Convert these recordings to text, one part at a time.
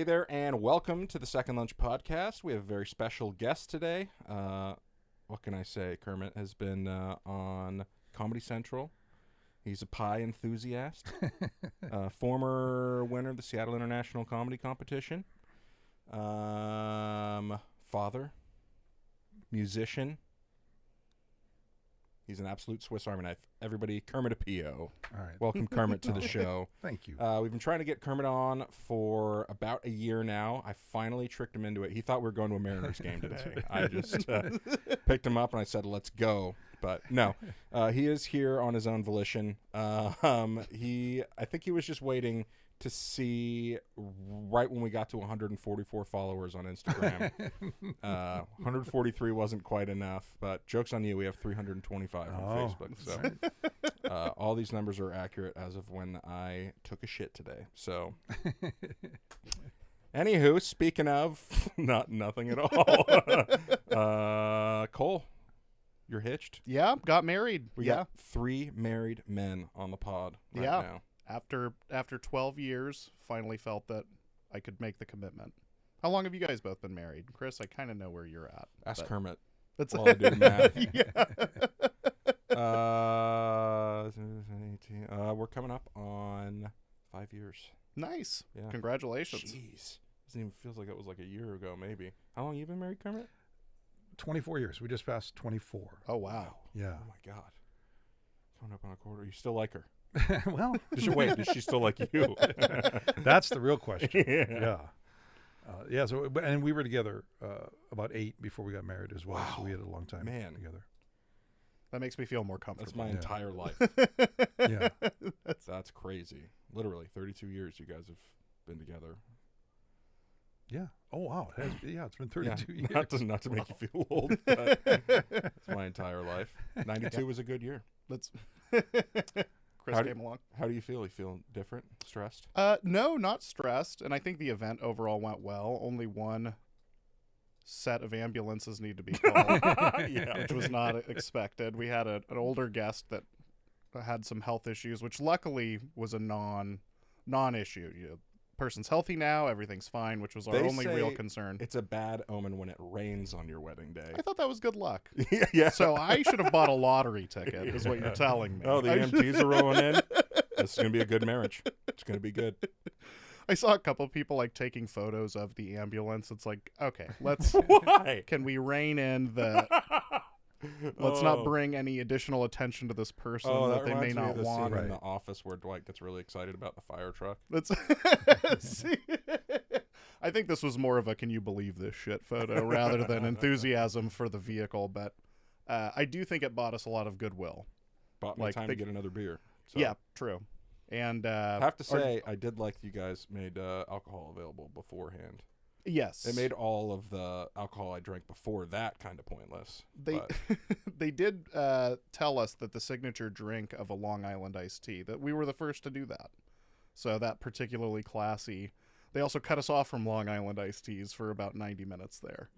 there, and welcome to the Second Lunch Podcast. We have a very special guest today. What can I say? Kermet has been on Comedy Central. He's a pie enthusiast. Former winner of the Seattle International Comedy Competition. Father. Musician. He's an absolute Swiss Army knife. Everybody, Kermet Apio. All right. Welcome, Kermet, to the show. Thank you. We've been trying to get Kermet on for about a year now. I finally tricked him into it. He thought we were going to a Mariners game today. I just picked him up and I said, let's go. But no, he is here on his own volition. I think he was just waiting to see right when we got to 144 followers on Instagram. 143 wasn't quite enough, but joke's on you. We have 325 on Facebook. So all these numbers are accurate as of when I took a shit today. So anywho, speaking of nothing at all. Cole, you're hitched. Yeah, got married. We got 3 married men on the pod right now. After 12 years, finally felt that I could make the commitment. How long have you guys both been married? Chris, I kind of know where you're at. Ask Kermet. That's while I do the math. Yeah. We're coming up on 5 years. Nice. Yeah. Congratulations. Jeez. Doesn't even feels like it was like a year ago, maybe. How long you been married, Kermet? 24 years. We just passed 24. Oh, wow. Yeah. Oh, my God. Coming up on a quarter. You still like her? Well, Does she still like you? that's the real question. Yeah. Yeah. So, and we were together about 8 before we got married as well. Wow. So we had a long time together. That makes me feel more comfortable. That's my entire life. Yeah. That's crazy. Literally 32 years you guys have been together. Yeah. Oh, wow. It's been 32 years. Not to make you feel old, but it's my entire life. 92 was a good year. That's Chris came along. How do you feel? You feel different? Stressed? No, not stressed. And I think the event overall went well. Only one set of ambulances need to be called, which was not expected. We had an older guest that had some health issues, which luckily was a non-issue. Person's healthy now, everything's fine, which was our only real concern. It's a bad omen when it rains on your wedding day. I thought that was good luck. Yeah. So I should have bought a lottery ticket, is what you're telling me. Oh, the EMTs are rolling in. This is going to be a good marriage. It's going to be good. I saw a couple of people taking photos of the ambulance. It's like, okay, let's. Why? Can we rein in the? Let's not bring any additional attention to this person that they may not want. Scene in The Office where Dwight gets really excited about the fire truck. That's. See, I think this was more of a "can you believe this shit" photo rather than enthusiasm for the vehicle. But I do think it bought us a lot of goodwill. Bought me time to get another beer. So. Yeah, true. And I have to say, I did like you guys made alcohol available beforehand. Yes. It made all of the alcohol I drank before that kind of pointless. They did tell us that the signature drink of a Long Island iced tea, that we were the first to do that. So that particularly classy. They also cut us off from Long Island iced teas for about 90 minutes there.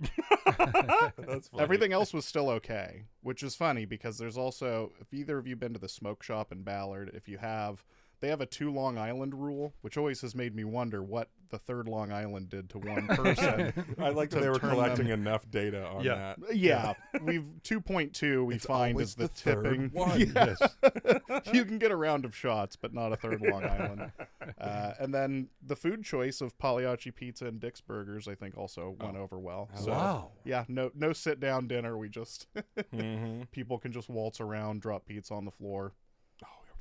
That's funny. Everything else was still okay, which is funny because there's also, if either of you been to the smoke shop in Ballard, if you have, they have a 2 Long Island rule, which always has made me wonder what the 3rd Long Island did to one person. I like that they were collecting enough data on that. Yeah, we've 2.2 we find is the tipping. One. Yes. You can get a round of shots, but not a 3rd Long Island. And then the food choice of Pagliacci Pizza and Dick's Burgers, I think, also went over well. So, wow. Yeah, no sit down dinner. We just people can just waltz around, drop pizza on the floor.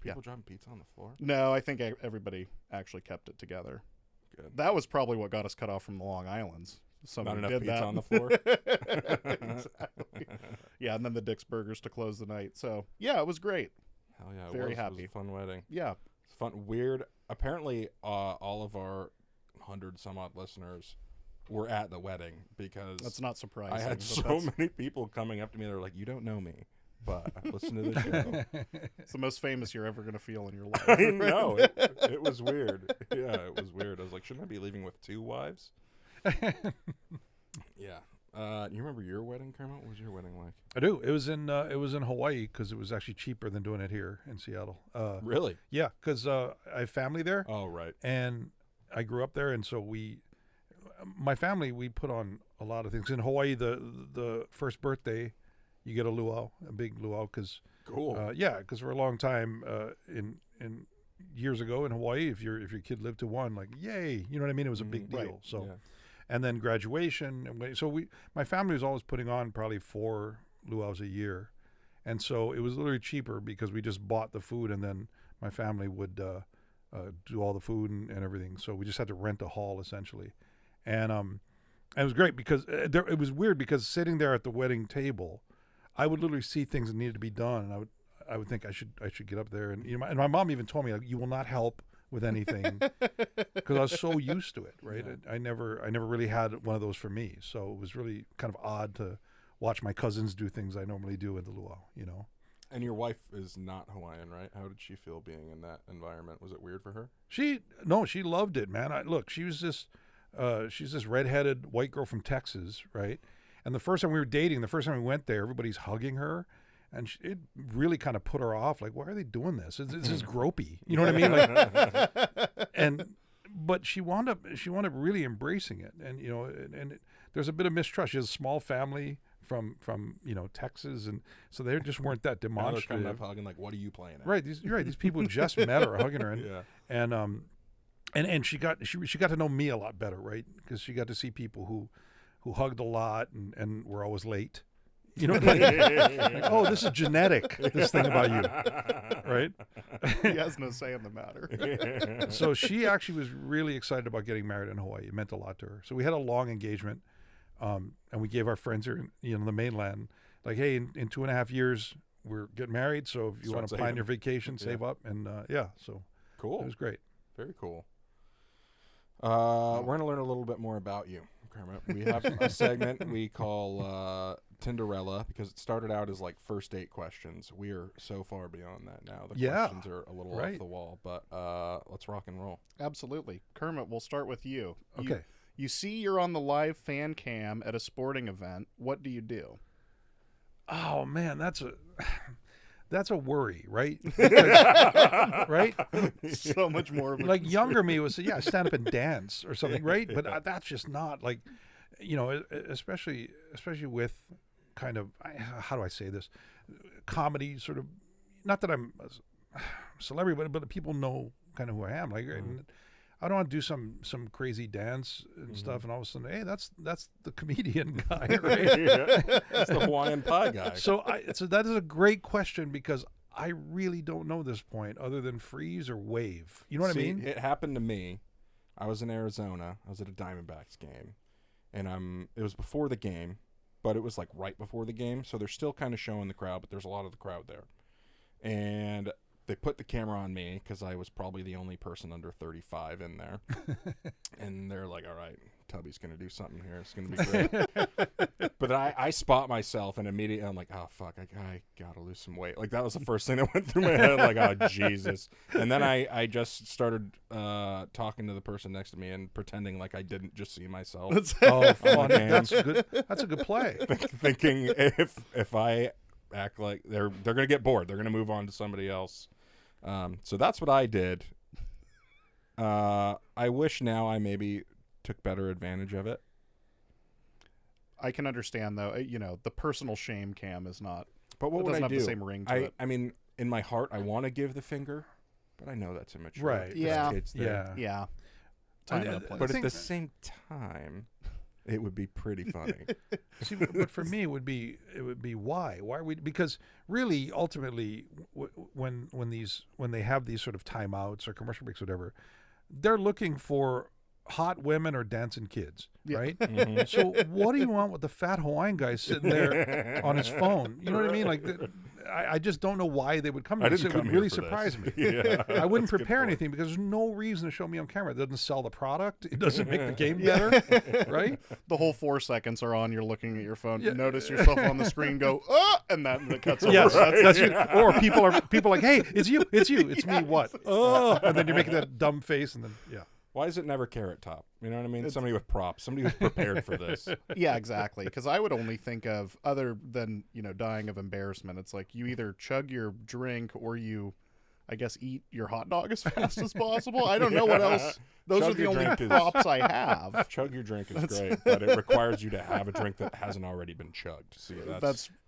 People dropping pizza on the floor? No, I think everybody actually kept it together. Good. That was probably what got us cut off from the Long Islands. Somebody Not enough did pizza that. on the floor? Exactly. Yeah, and then the Dick's Burgers to close the night. So, yeah, it was great. Hell yeah. Very happy. It was a fun wedding. Yeah. It's fun. Weird. Apparently, all of our 100-some-odd listeners were at the wedding because... That's not surprising. I had so many people coming up to me that were like, you don't know me. But I listened to the show. It's the most famous you're ever going to feel in your life. I know. It was weird. Yeah, it was weird. I was like, shouldn't I be leaving with 2 wives? Yeah. You remember your wedding, Kermit? What was your wedding like? I do. It was in Hawaii because it was actually cheaper than doing it here in Seattle. Really? Yeah, because I have family there. Oh, right. And I grew up there, and so my family, we put on a lot of things. In Hawaii, the first birthday, you get a luau, a big luau, because Cool. because for a long time in years ago in Hawaii, if your kid lived to one, like yay, you know what I mean? It was a big deal. Right. So, Yeah. and then graduation, my family was always putting on probably 4 luau's a year, and so it was literally cheaper because we just bought the food, and then my family would do all the food and everything. So we just had to rent a hall essentially, and it was great because it was weird because sitting there at the wedding table, I would literally see things that needed to be done, and I would think I should get up there, and and my mom even told me, like, you will not help with anything because I was so used to it, right? Yeah. I never really had one of those for me, so it was really kind of odd to watch my cousins do things I normally do in the luau, And your wife is not Hawaiian, right? How did she feel being in that environment? Was it weird for her? She loved it, man. She was she's this redheaded white girl from Texas, right? And the first time we were dating, the first time we went there, everybody's hugging her, and it really kind of put her off. Like, why are they doing this? This is gropey, you know what I mean? Like, but she wound up really embracing it, and there's a bit of mistrust. She has a small family from Texas, and so they just weren't that Now they're demonstrative. coming up hugging, like, what are you playing at? Right, these people just met her, are hugging her, and Yeah. and she got to know me a lot better, right? Because she got to see people who hugged a lot and were always late. Like, oh, this is genetic, this thing about you, right? He has no say in the matter. So she actually was really excited about getting married in Hawaii. It meant a lot to her. So we had a long engagement, and we gave our friends here in the mainland, like, hey, in 2.5 years, we're getting married, so if you want to plan your vacation, save up, and so Cool. it was great. Very cool. We're going to learn a little bit more about you, Kermit. We have a segment we call Tinderella, because it started out as like first date questions. We are so far beyond that now. The questions are a little off the wall, but let's rock and roll. Absolutely. Kermit, we'll start with you. Okay. You see you're on the live fan cam at a sporting event. What do you do? Oh man, that's a worry, right? Right? So much more of a Like younger me would say, yeah, stand up and dance or something, right? But that's just not like, especially with kind of, how do I say this, comedy sort of, not that I'm a celebrity, but people know kind of who I am. Like, and I don't want to do some crazy dance and stuff, and all of a sudden, hey, that's the comedian guy, right? That's the Hawaiian pie guy. So that is a great question because I really don't know this point other than freeze or wave. You know what I mean? It happened to me. I was in Arizona. I was at a Diamondbacks game, and it was before the game, but it was like right before the game, so they're still kind of showing the crowd, but there's a lot of the crowd there, and they put the camera on me because I was probably the only person under 35 in there. And they're like, all right, Tubby's going to do something here. It's going to be great. But I spot myself, and immediately I'm like, oh, fuck, I got to lose some weight. Like, that was the first thing that went through my head. Like, oh, Jesus. And then I just started talking to the person next to me and pretending like I didn't just see myself. Oh, funny. That's good. That's a good play. Thinking if I act like they're going to get bored, they're going to move on to somebody else. So that's what I did. I wish now I maybe took better advantage of it. I can understand, though. The personal shame cam is not. But what it would doesn't I have do? the same ring to it. I mean, in my heart, I want to give the finger, but I know that's immature. Right. There's Yeah. kids there. Yeah. Time and a I place. But at think- the same time, it would be pretty funny. See, but for me, it would be why? Why are we? Because really, ultimately, when they have these sort of timeouts or commercial breaks, or whatever, they're looking for hot women or dancing kids, right? Mhm. So what do you want with the fat Hawaiian guy sitting there on his phone? You know what I mean? Like, I just don't know why they would come I here. didn't It come would here really for this. surprise me. Yeah, I wouldn't that's a good prepare point. anything because there's no reason to show me on camera. It doesn't sell the product. It doesn't make the game better, right? The whole 4 seconds are on. You're looking at your phone. Yeah. Notice yourself on the screen. Go, and then it cuts over. Yes, That's- that's you. Or people are like, hey, it's you, it's me. What? Oh, and then you're making that dumb face, and then Why is it never Carrot Top? You know what I mean? Somebody with props. Somebody who's prepared for this. Yeah, exactly. Because I would only think of, other than dying of embarrassment, it's like you either chug your drink or you I guess eat your hot dog as fast as possible. I don't know what else. Those Chug are the your only drink is- props I have. Chug your drink is great, but it requires you to have a drink that hasn't already been chugged. See,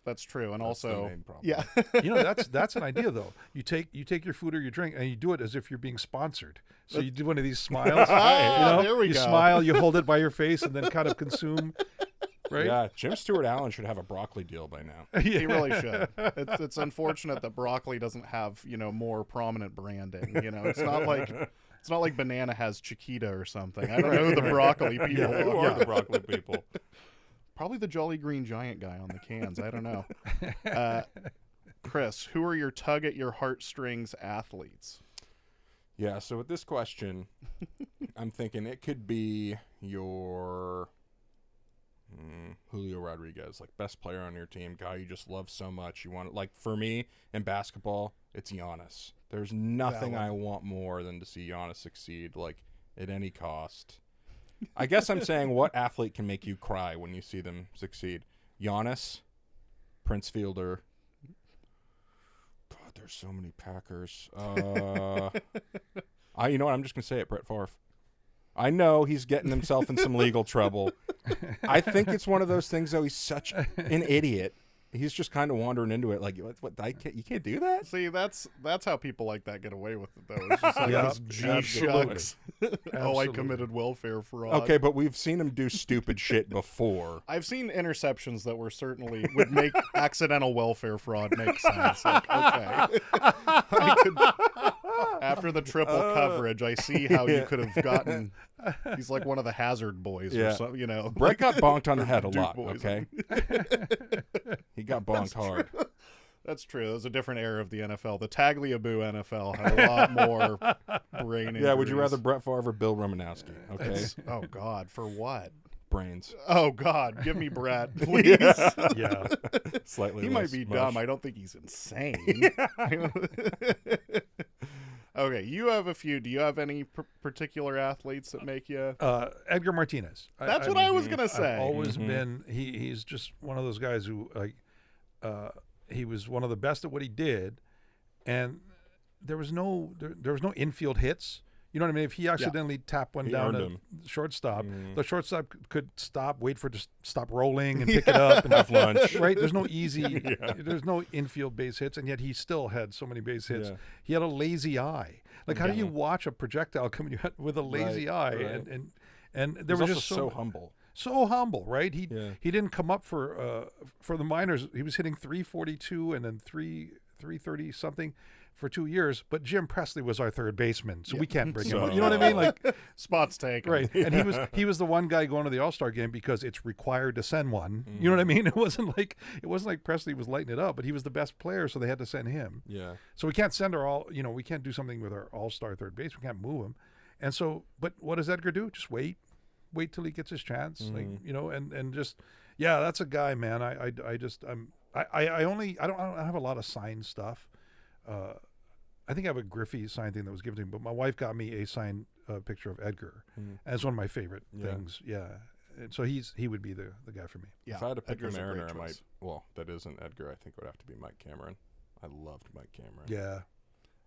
That's true, and that's the also main problem. yeah. You know, that's an idea though. You take your food or your drink and you do it as if you're being sponsored. So you do one of these smiles. There we you go. smile, you hold it by your face, and then kind of consume. Right? Yeah, Jim Stewart Allen should have a broccoli deal by now. He really should. It's unfortunate that broccoli doesn't have more prominent branding. It's not like banana has Chiquita or something. I don't know who the broccoli people Who are. are the broccoli people? Probably the Jolly Green Giant guy on the cans. I don't know. Chris, who are your tug at your heartstrings athletes? Yeah, so with this question, I'm thinking it could be your Julio Rodriguez, like best player on your team, guy you just love so much. You want like for me in basketball, it's Giannis. There's nothing I want more than to see Giannis succeed, like at any cost. I guess I'm saying what athlete can make you cry when you see them succeed? Giannis, Prince Fielder. God, there's so many Packers. You know what? I'm just gonna say it, Brett Favre. I know he's getting himself in some legal trouble. I think it's one of those things, though. He's such an idiot. He's just kind of wandering into it. Like, what? You can't do that? See, that's how people like that get away with it, though. It's just like Yeah, this G absolutely. shucks. Oh, I Absolutely. committed welfare fraud. Okay, but we've seen him do stupid shit before. I've seen interceptions that certainly would make accidental welfare fraud make sense. Like, okay. After the triple coverage, I see how you could have gotten. He's like one of the Hazard boys or something, Brett got bonked on the head a Duke lot, boys. okay? He got bonked hard. That's true. It was a different era of the NFL. The Tagliabue NFL had a lot more brain injuries. Yeah, would you rather Brett Favre or Bill Romanowski? Okay, Oh, God. For what? brains. Oh, God. Give me Brett, please. Yeah. Slightly He less might be mush. dumb. I don't think he's insane. Okay, you have a few. Do you have any particular athletes that make you... Edgar Martinez. That's what I was going to say. I've always been. He's just one of those guys who he was one of the best at what he did, and there was no infield hits. You know what I mean? If he accidentally tapped one He down earned to shortstop, Mm. the shortstop could stop, wait for it to stop rolling, and pick it up and Have lunch. Right? There's no easy. There's no infield base hits, and yet he still had so many base hits. Yeah. He had a lazy eye. Like, how do you watch a projectile coming out with a lazy eye? right. And He there was was also just so humble. so humble, right? He Yeah. he didn't come up for the minors. He was hitting 342 and then 330 something for 2 years. But Jim Presley was our third baseman, so we can't bring him up. You know what I mean? Like, Spots taken. right? And he was the one guy going to the All-Star game because it's required to send one. You know what I mean? It wasn't like Presley was lighting it up, but he was the best player, so they had to send him. Yeah. So we can't send we can't do something with our All-Star third base. We can't move him. And so, but what does Edgar do? Just wait till he gets his chance. Like, and just, yeah, that's a guy, man. I don't have a lot of signed stuff. I think I have a Griffey signed thing that was given to me, but my wife got me a signed picture of Edgar. And it's one of my favorite things. Yeah. And so he would be the guy for me. Yeah, If I had to pick Edgar's a great Mariner, I might. choice. Well, that isn't Edgar. I think it would have to be Mike Cameron. I loved Mike Cameron. Yeah.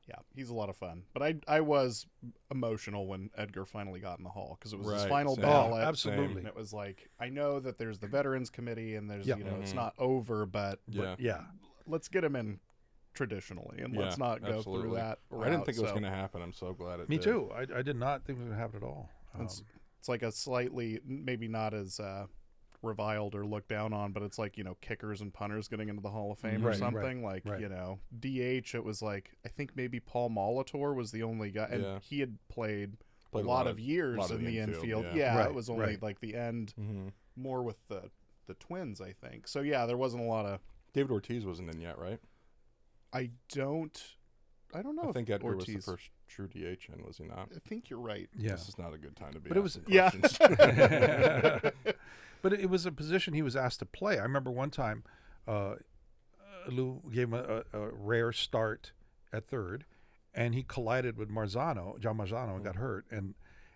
Yeah, he's a lot of fun. But I was emotional when Edgar finally got in the Hall because it was his Right, final same. ballot. Absolutely. And it was like, I know that there's the Veterans Committee and there's, Yeah. it's not over, but Yeah. Yeah. let's get him in traditionally and let's Yeah, not go absolutely. through that. I didn't think it was so going to happen. I'm so glad it Me did. too. I did not think it was going to happen at all. It's like a slightly, maybe not as reviled or looked down on, but it's like, kickers and punters getting into the Hall of Fame or Right, something. right, Like, right. DH, it was like, I think maybe Paul Molitor was the only guy, and Yeah. he had played a Played lot of years lot of in the infield. yeah. Right, it was only right. like the end, Mm-hmm. more with the Twins, I think. So yeah, there wasn't a lot of. David Ortiz wasn't in yet, right? I don't know. I if think Edgar Ortiz, was the first true DH, and was he not? I think you're right. Yeah. This is not a good time to be. But it was- asking Yeah. questions. But it was a position he was asked to play. I remember one time Lou gave him a rare start at third, and he collided with John Marzano, and got hurt. And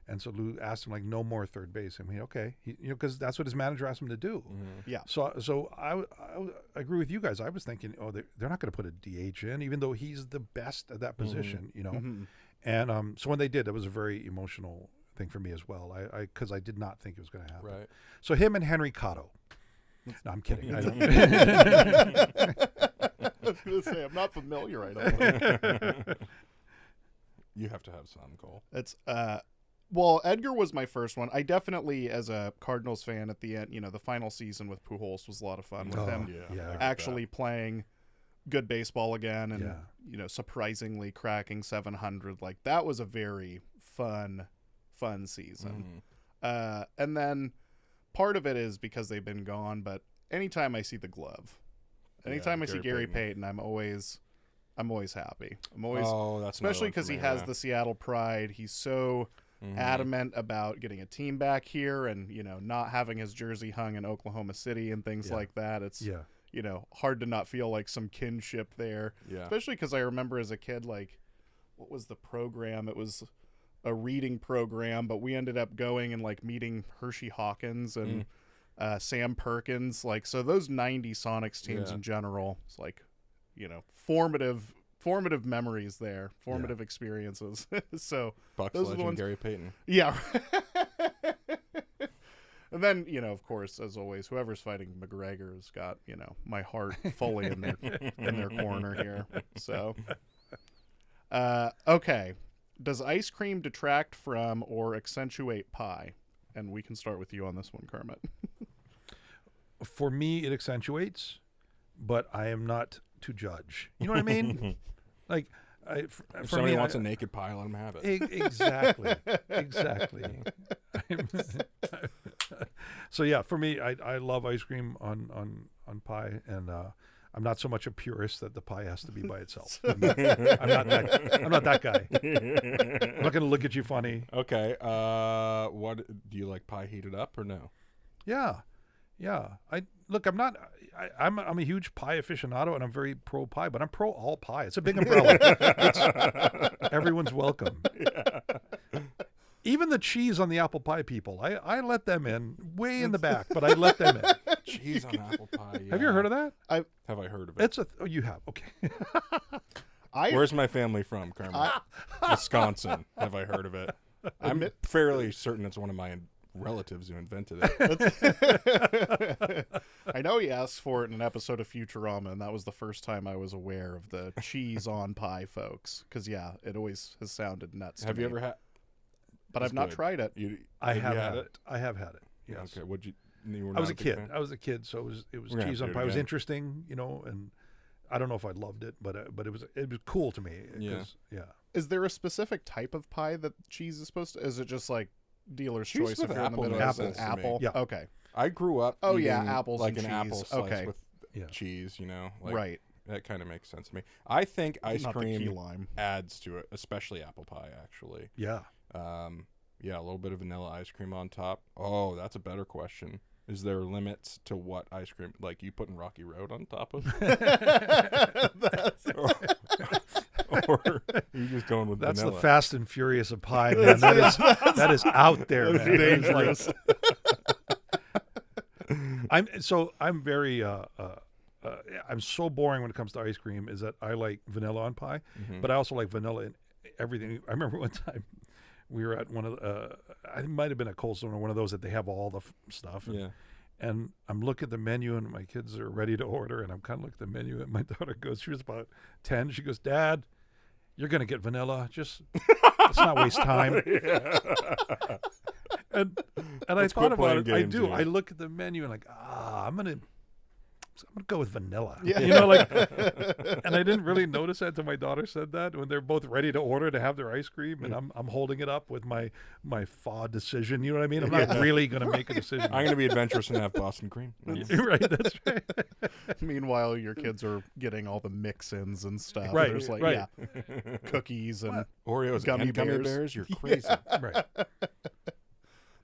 And so Lou asked him, like, no more third base. I mean, okay, because that's what his manager asked him to do. Yeah. So I agree with you guys. I was thinking, they're not going to put a DH in, even though he's the best at that position, And so when they did, it was a very emotional thing for me as well. Because I did not think it was going to happen. Right. So him and Henry Cotto. No, I'm kidding. I don't. I was going to say, I'm not familiar. I don't know. You have to have some, Cole. It's well, Edgar was my first one. I definitely, as a Cardinals fan, at the end, the final season with Pujols was a lot of fun with him actually playing good baseball again, and surprisingly cracking 700. Like, that was a very fun season. And then part of it is because they've been gone, but anytime I see the glove, anytime I see Gary Payton, I'm always happy. I'm always, especially because he has the Seattle pride. He's so adamant about getting a team back here, and not having his jersey hung in Oklahoma City and things like that. It's hard to not feel like some kinship there. Yeah. Especially because I remember as a kid, like, what was the program? It was a reading program, but we ended up going and like meeting Hershey Hawkins and Sam Perkins. Like, so those 90 Sonics teams in general, it's like, formative memories there, formative experiences. So Bucks those legend are the ones. Gary Payton. Yeah. And then, of course, as always, whoever's fighting McGregor has got, my heart fully in their corner here. So, okay. Does ice cream detract from or accentuate pie? And we can start with you on this one, Kermit. For me, it accentuates, but I am not to judge. You know what I mean? Like, if somebody wants a naked pie, let them have it. Exactly. So yeah, for me, I love ice cream on pie, and I'm not so much a purist that the pie has to be by itself. I'm not that guy. I'm not going to look at you funny. Okay. What do you like, pie heated up or no? Yeah. I'm a huge pie aficionado, and I'm very pro pie, but I'm pro all pie. It's a big umbrella. Everyone's welcome. Yeah. Even the cheese on the apple pie people, I let them in way in the back, but I let them in. Cheese on apple pie. Yeah. Have you heard of that? Have I heard of it? You have. Okay. Where's my family from, Kermit? Wisconsin. Have I heard of it? I'm fairly certain it's one of my relatives who invented it. I know he asked for it in an episode of Futurama, and that was the first time I was aware of the cheese on pie folks. Because it always has sounded nuts. Have you ever had? But I've not tried it. I have had it. I have had it. Yes. Okay. I was a kid. So it was cheese on pie. It was interesting, and I don't know if I loved it, but it was cool to me. Yeah. Is there a specific type of pie that cheese is supposed to? Is it just like dealer's cheese choice if you're in the middle of apple? Yeah. Okay. I grew up. Apples like and an cheese. apple slice with cheese. Like, right. That kind of makes sense to me. I think ice Not cream the key lime adds to it, especially apple pie. Actually. Yeah. Yeah, a little bit of vanilla ice cream on top. Oh, that's a better question. Is there limits to what ice cream? Like, you putting Rocky Road on top of? or you just going with That's vanilla? The Fast and Furious of pie, man. That is out there, man. Dangerous. I'm very I'm so boring when it comes to ice cream. Is that I like vanilla on pie, but I also like vanilla in everything. I remember one time we were at one of the, it might have been at Cold Stone or one of those that they have all the stuff. And I'm looking at the menu, and my kids are ready to order, and I'm kind of looking at the menu, and my daughter goes, she was about 10. She goes, "Dad, you're going to get vanilla. Just let's not waste time." And I thought about it. I do. I look at the menu and I'm gonna go with vanilla. Yeah. And I didn't really notice that until my daughter said that when they're both ready to order to have their ice cream, and I'm holding it up with my faux decision. You know what I mean? I'm not really going to make a decision. I'm going to be adventurous and have Boston cream. Right, that's right. Meanwhile, your kids are getting all the mix-ins and stuff. Right, There's cookies and Oreos gummy and gummy bears. You're crazy. Right.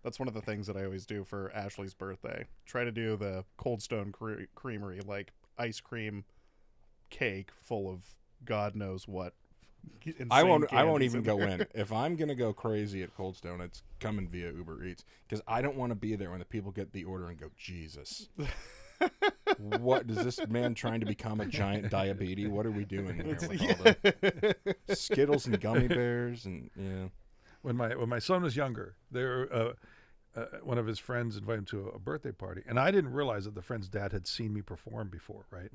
That's one of the things that I always do for Ashley's birthday. Try to do the Cold Stone Creamery, like ice cream cake full of God knows what I won't even go in. If I'm gonna go crazy at Cold Stone, it's coming via Uber Eats because I don't want to be there when the people get the order and go, Jesus, what is this man trying to become a giant diabetes? What are we doing here with all the Skittles and gummy bears and yeah. When my son was younger, one of his friends invited him to a birthday party, and I didn't realize that the friend's dad had seen me perform before, right?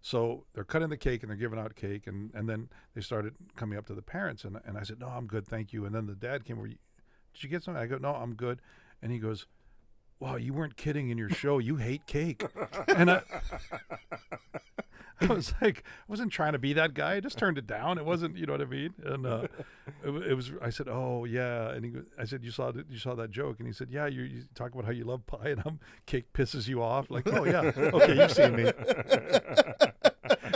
So they're cutting the cake and they're giving out cake, and then they started coming up to the parents, and I said, no, I'm good, thank you. And then the dad came over, did you get something? I go, no, I'm good. And he goes, wow, you weren't kidding in your show. You hate cake. And I was like, I wasn't trying to be that guy. I just turned it down. It wasn't, you know what I mean? And it was. I said, oh yeah. And I said, you saw that joke? And he said, yeah. You talk about how you love pie, and cake pisses you off. Like, oh yeah, okay, you've seen me.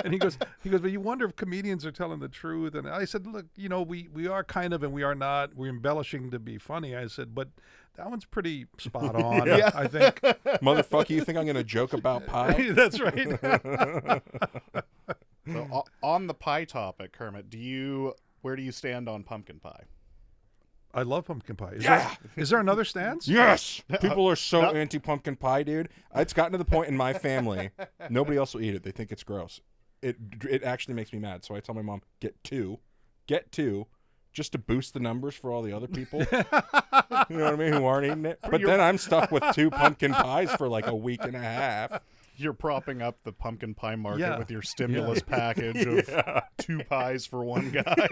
And he goes, but you wonder if comedians are telling the truth. And I said, look, we are kind of, and we are not. We're embellishing to be funny. I said, but that one's pretty spot on. Yeah. I think. Motherfucker, you think I'm gonna joke about pie? That's right. So on the pie topic, Kermit, where do you stand on pumpkin pie? I love pumpkin pie. Yeah. Is there another stance? Yes. People are so anti pumpkin pie, dude. It's gotten to the point in my family, nobody else will eat it. They think it's gross. It actually makes me mad. So I tell my mom, get two, just to boost the numbers for all the other people. You know what I mean? Who aren't eating it. But then I'm stuck with 2 pumpkin pies for like a week and a half. You're propping up the pumpkin pie market with your stimulus package of 2 pies for one guy.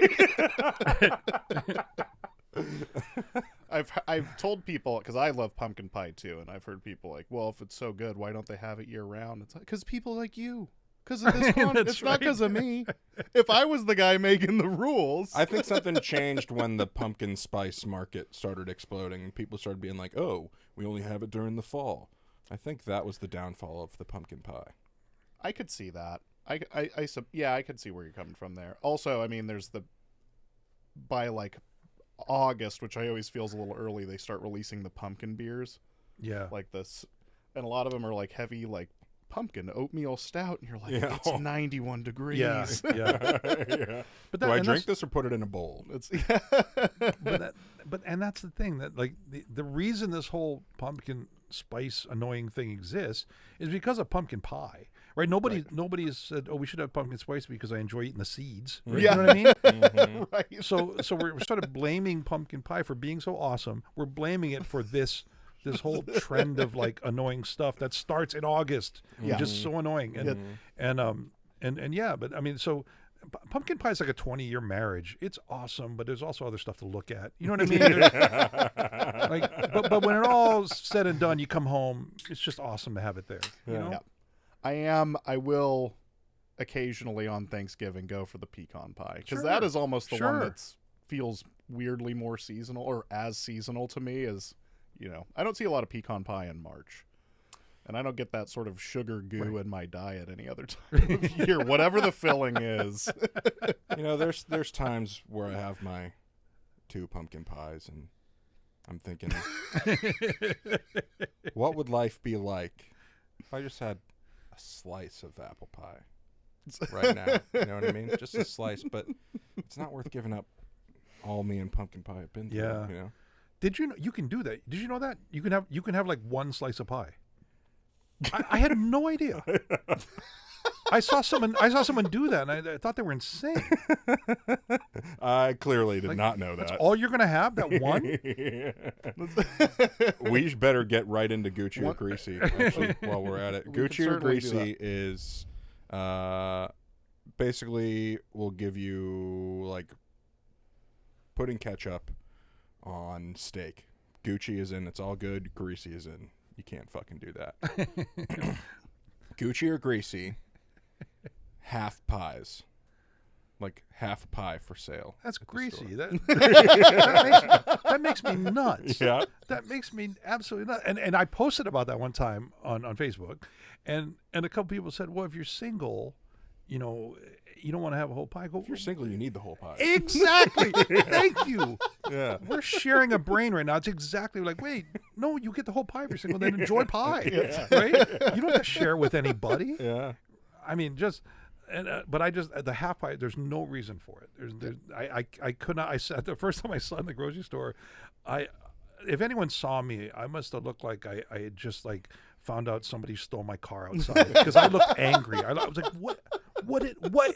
I've told people, because I love pumpkin pie too, and I've heard people like, well, if it's so good, why don't they have it year round? It's like, because people like you. Because of this it's not because of me. If I was the guy making the rules. I think something changed when the pumpkin spice market started exploding and people started being like, oh, we only have it during the fall. I think that was the downfall of the pumpkin pie. I could see that. I could see where you're coming from there. Also, I mean, there's by like August, which I always feel is a little early, they start releasing the pumpkin beers. Yeah. Like this. And a lot of them are like heavy, like pumpkin oatmeal stout, and you're like, it's 91 degrees. Yeah. Yeah. But do I drink this or put it in a bowl? But that's the thing, that like the reason this whole pumpkin spice annoying thing exists is because of pumpkin pie, right? Nobody has said, oh, we should have pumpkin spice because I enjoy eating the seeds. Right? Yeah. You know what I mean? Mm-hmm. Right. So we started blaming pumpkin pie for being so awesome. We're blaming it for this whole trend of like annoying stuff that starts in August. Yeah. Just so annoying. And yeah, but I mean, so pumpkin pie is like a 20-year marriage. It's awesome, but there's also other stuff to look at. You know what I mean? But when it all's said and done, you come home, it's just awesome to have it there. You know? Yeah. I will occasionally on Thanksgiving go for the pecan pie, because that is almost the one that feels weirdly more seasonal, or as seasonal to me as, I don't see a lot of pecan pie in March. And I don't get that sort of sugar goo in my diet any other time of year, whatever the filling is. There's times where I have my 2 pumpkin pies, and I'm thinking, what would life be like if I just had a slice of apple pie right now? You know what I mean? Just a slice, but it's not worth giving up all me and pumpkin pie have been through. Yeah. Did you know you can do that? Did you know that you can have like 1 slice of pie? I had no idea. I saw someone do that, and I thought they were insane. I clearly did not know that. That's all you're gonna have, that one? We better get right into Gucci or Greasy actually, while we're at it. Gucci or Greasy is basically will give you like putting ketchup on steak. Gucci is in, it's all good. Greasy is in. You can't fucking do that. Gucci or Greasy, half pies. Like half pie for sale. That's greasy. That makes me nuts. Yeah. That makes me absolutely nuts. And I posted about that one time on Facebook, and a couple people said, well, if you're single, you don't want to have a whole pie. Go, if you're single, you need the whole pie. Exactly. Thank you. Yeah. We're sharing a brain right now. It's exactly like, wait, no, you get the whole pie if you're single, then enjoy pie. Yeah. Right? You don't have to share with anybody. Yeah. I mean, just, but I just the half pie. There's no reason for it. I could not. I said the first time I saw it in the grocery store, if anyone saw me, I must have looked like I had just like found out somebody stole my car outside because I looked angry. I was like, what?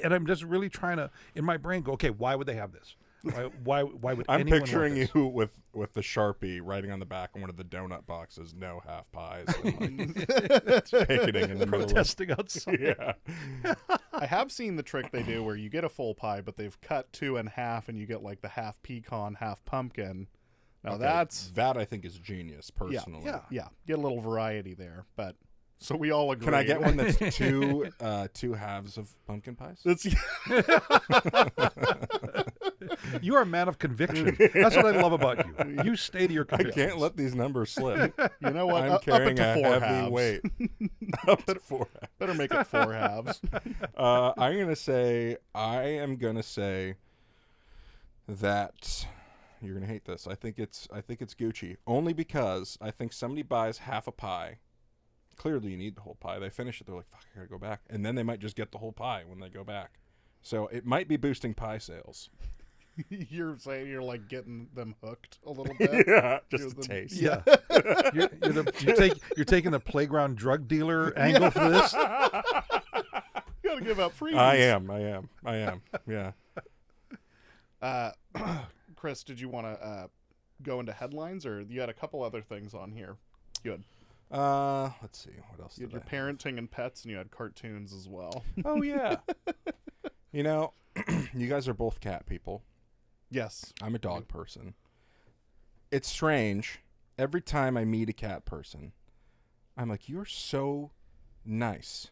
And I'm just really trying to in my brain go, okay, why would they have this? Why would I'm anyone picturing want this? you with the Sharpie writing on the back of one of the donut boxes, no half pies, and like, picketing in the middle of protesting outside. Yeah. I have seen the trick they do where you get a full pie, but they've cut two in half, and you get like the half pecan, half pumpkin. Now Okay, that I think is genius, personally. yeah, get a little variety there. But so we all agree. Can I get one that's two halves of pumpkin pies? That's You are a man of conviction. That's what I love about you. You stay to your I convictions. can't let these numbers slip. you know what? I'm Up carrying it to a four heavy halves. weight. Up to 4 halves. Better make it 4 halves. I am gonna say that you're gonna hate this. I think it's Gucci, only because I think somebody buys half a pie. Clearly, you need the whole pie. They finish it. They're like, "Fuck, I gotta go back," and then they might just get the whole pie when they go back. So it might be boosting pie sales. You're saying you're like getting them hooked a little bit. Yeah, just Give a them- taste. Yeah, you're taking the playground drug dealer angle for this. You gotta give out freebies. I am. Yeah. Chris, did you want to go into headlines, or you had a couple other things on here? You had Let's see. What else You had did your I parenting and pets, and you had cartoons as well. have? Oh, yeah. You know, you guys are both cat people. Yes. I'm a dog person. It's strange. Every time I meet a cat person, I'm like, you're so nice.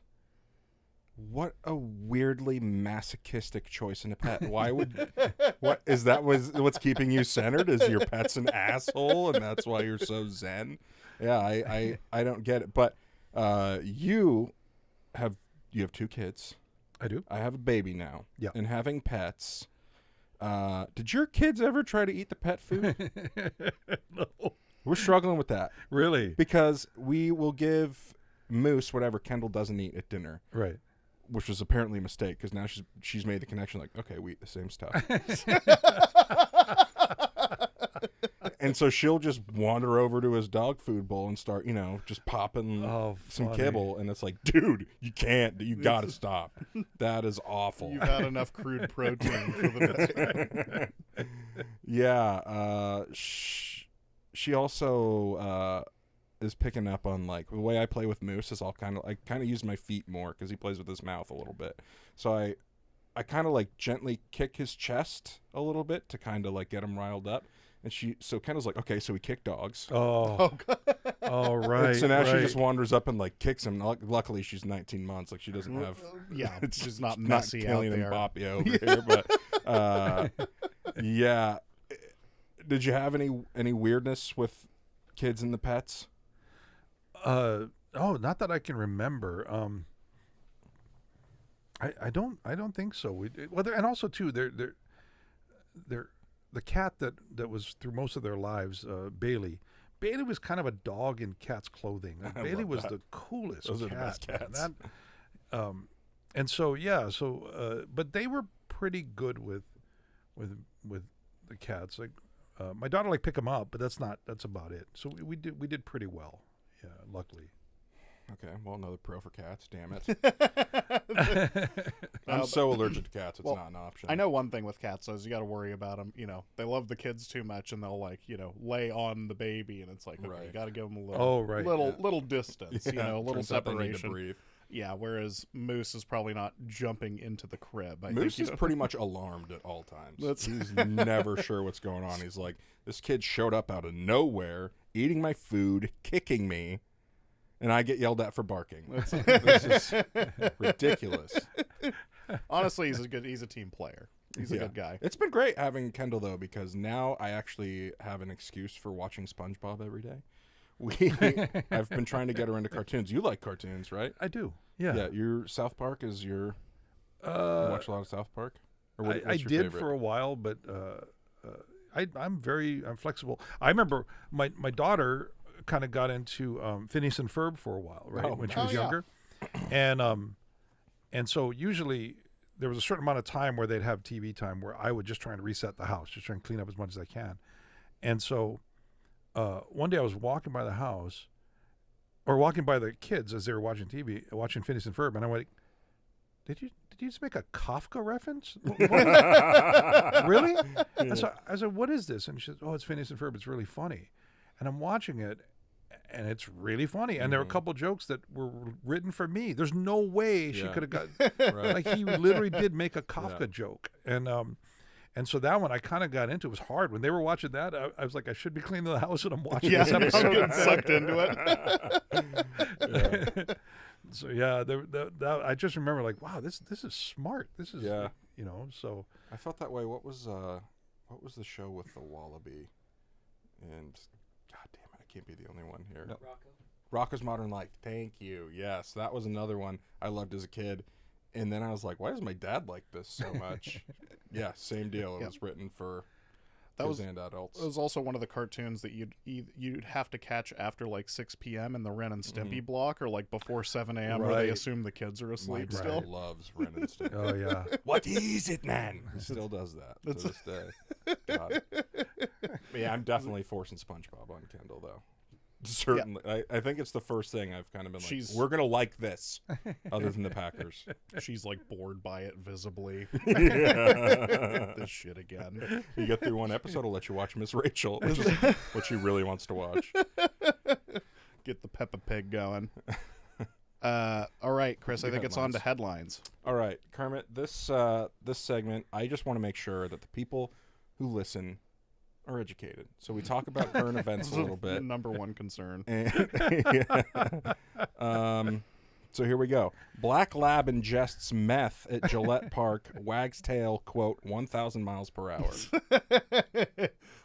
What a weirdly masochistic choice in a pet. Why would... What is that? What's keeping you centered? Is your pet's an asshole, and that's why you're so zen? Yeah, I don't get it. But you have 2 kids. I do. I have a baby now. Yeah. And having pets... did your kids ever try to eat the pet food? No. We're struggling with that Really? because we will give Moose whatever Kendall doesn't eat at dinner, Right. which was apparently a mistake because now she's made the connection like, okay, we eat the same stuff. And so she'll just wander over to his dog food bowl and start, just popping some funny. kibble. And it's like, dude, you can't. You got to stop. That is awful. You've had enough crude protein for the day. Yeah. She also is picking up on, like, the way I play with Moose is I kind of use my feet more because he plays with his mouth a little bit. So I kind of like gently kick his chest a little bit to kind of like get him riled up. And so Kendall's like, okay, so we kick dogs. Oh. Oh, right. And so now she right. just wanders up and like kicks him. Luckily, she's 19 months. Like she doesn't have. Yeah, it's she's not not messy out Killian there. Mbappe over here. But yeah. Did you have any weirdness with kids and the pets? Not that I can remember. I don't think so. And also too, they're the cat that was through most of their lives, Bailey. Bailey was kind of a dog in cat's clothing. I Bailey love was that. the coolest Those cat. are the best cats. And so but they were pretty good with the cats. Like my daughter like pick them up, but that's about it. So we did pretty well. Yeah, luckily. Okay, well, another pro for cats. Damn it. I'm so allergic to cats. It's well, not an option. I know one thing with cats is you got to worry about them. They love the kids too much, and they'll like lay on the baby, and it's like, okay, Right. you got to give them a little, little distance, Yeah, a little turns out they need to separation. breathe. Yeah, whereas Moose is probably not jumping into the crib. Moose is pretty much alarmed at all times. He's never sure what's going on. He's like, this kid showed up out of nowhere, eating my food, kicking me, and I get yelled at for barking. This is ridiculous. Honestly, he's a team player. He's a good guy. It's been great having Kendall, though, because now I actually have an excuse for watching SpongeBob every day. I've been trying to get her into cartoons. You like cartoons, right? I do. Yeah. Yeah. Your South Park is your. You watch a lot of South Park. Or I what's your did favorite? for a while, but I'm flexible. I remember my daughter kind of got into Phineas and Ferb for a while, right, Oh, when she nice. was Oh, yeah. younger, and And so usually there was a certain amount of time where they'd have TV time where I would just try and reset the house, just try and clean up as much as I can. And so one day I was walking by the house, or walking by the kids as they were watching TV, watching Phineas and Ferb, and I went, Did you just make a Kafka reference? Really? And so I said, what is this? And she said, oh, it's Phineas and Ferb. It's really funny. And I'm watching it, and it's really funny. And there were a couple jokes that were written for me. There's no way she could have got Right. like he literally did make a Kafka joke. And so that one I kind of got into. It was hard when they were watching that. I was like, I should be cleaning the house, and I'm watching this I'm episode. getting sucked into it. So yeah, I just remember like, wow, this is smart. This is So I felt that way. What was the show with the wallaby? And God damn it, I can't be the only one here. No. Rocko's Modern Life. Thank you. Yes, that was another one I loved as a kid. And then I was like, why does my dad like this so much? Yeah, same deal. It was written for kids and adults. It was also one of the cartoons that you'd have to catch after like 6 p.m. in the Ren and Stimpy block, or like before 7 a.m. where they Right. assume the kids are asleep My still. dad loves Ren and Stimpy. oh yeah. What is it, man? He still does that to this day. God. Yeah, I'm definitely forcing SpongeBob on Kendall, though. Certainly. I think it's the first thing I've kind of been like, we're going to like this, other than the Packers. She's like bored by it visibly. Yeah. This shit again. You get through one episode, I'll let you watch Miss Rachel, which is what she really wants to watch. Get the Peppa Pig going. All right, Chris, I think it's on to headlines. All right, Kermit, this segment, I just want to make sure that the people who listen are educated. So we talk about current events a little bit. Number one concern. So here we go. Black lab ingests meth at Gillette Park, wags tail, quote, 1,000 miles per hour.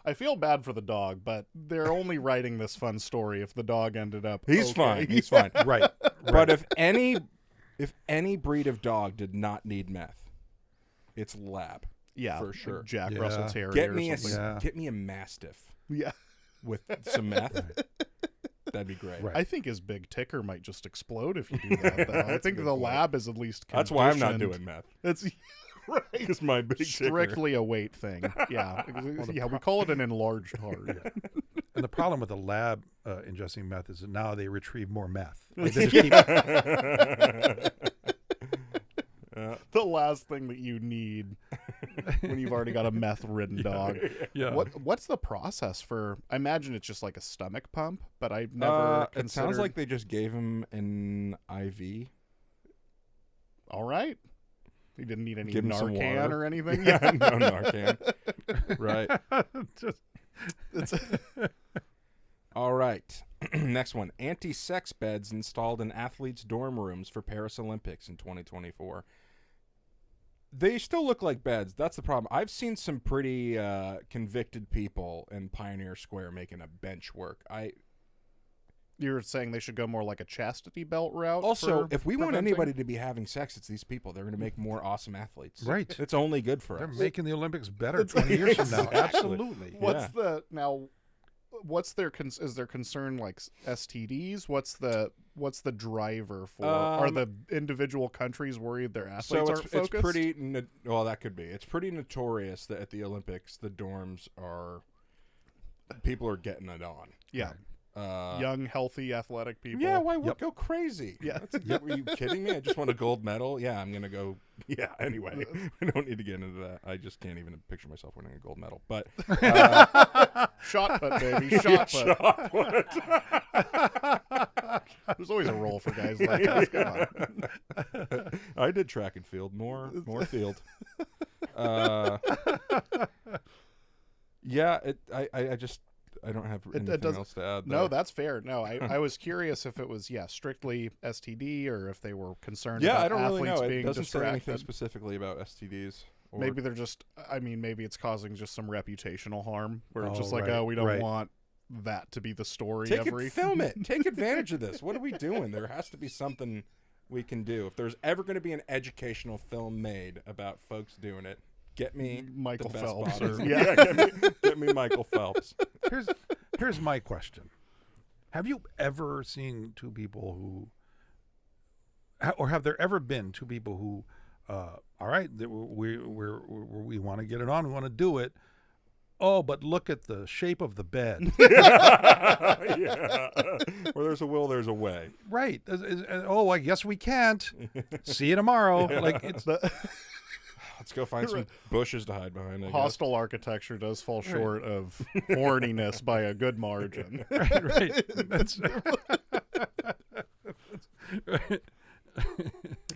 I feel bad for the dog, but they're only writing this fun story if the dog ended up He's okay. fine. He's fine. Right. But if any breed of dog did not need meth, it's lab. Yeah, for sure. Jack Yeah. Russell Terrier Get or me something. get me a Mastiff Yeah. with some meth. That'd be great. Right. I think his big ticker might just explode if you do that, though. I think the lab is at least That's why I'm not conditioned. doing meth. It's right. Because my big ticker. Strictly a weight thing. Yeah. We call it an enlarged heart. And the problem with the lab ingesting meth is that now they retrieve more meth. Like they just keep, The last thing that you need when you've already got a meth-ridden dog. yeah. What's the process for? I imagine it's just like a stomach pump, but I've never It sounds like they just gave him an IV. All right. He didn't need any Give him some Narcan water. or anything. Yeah, no Narcan. Right. All right. Next one. Anti-sex beds installed in athletes' dorm rooms for Paris Olympics in 2024. They still look like beds. That's the problem. I've seen some pretty convicted people in Pioneer Square making a bench work. You're saying they should go more like a chastity belt route? Also, for if we want preventing? anybody to be having sex, it's these people. They're going to make more awesome athletes. Right. It's only good for They're us. making the Olympics better 20 years from now. Exactly. Absolutely. What's their is their concern like STDs? What's the driver for? Are the individual countries worried their athletes aren't focused? It's pretty well, that could be. It's pretty notorious that at the Olympics the dorms are people are getting it on. Yeah. Young, healthy, athletic people. Yeah, why would go crazy? Yeah. Were you kidding me? I just won a gold medal. Yeah, I'm gonna go. Yeah. Anyway, we don't need to get into that. I just can't even picture myself winning a gold medal. But Shot put, baby. Shot put. shot put. There's always a role for guys like us. Come on. I did track and field. More field. Yeah. I don't have anything else to add. No, there. that's fair. No, I was curious if it was strictly STD or if they were concerned Yeah, about I don't really athletes know. It being doesn't say anything distracted. specifically about STDs. Or, Maybe they're just. I mean, maybe it's causing just some reputational harm. Where it's Oh, just like, right, oh, we don't right. want that to be the story. film it. Take advantage of this. What are we doing? There has to be something we can do. If there's ever going to be an educational film made about folks doing it, get me Michael the best Phelps bodies. or- Yeah, get me Michael Phelps. Here's my question. Have you ever seen two people who or have there ever been two people who, all right, we want to get it on, we want to do it. Oh, but look at the shape of the bed. Yeah. Where there's a will, there's a way. Right. Oh, I guess we can't. See you tomorrow. Like it's Let's go find some bushes to hide behind. I guess. Hostile architecture does fall short of horniness by a good margin. right. That's right.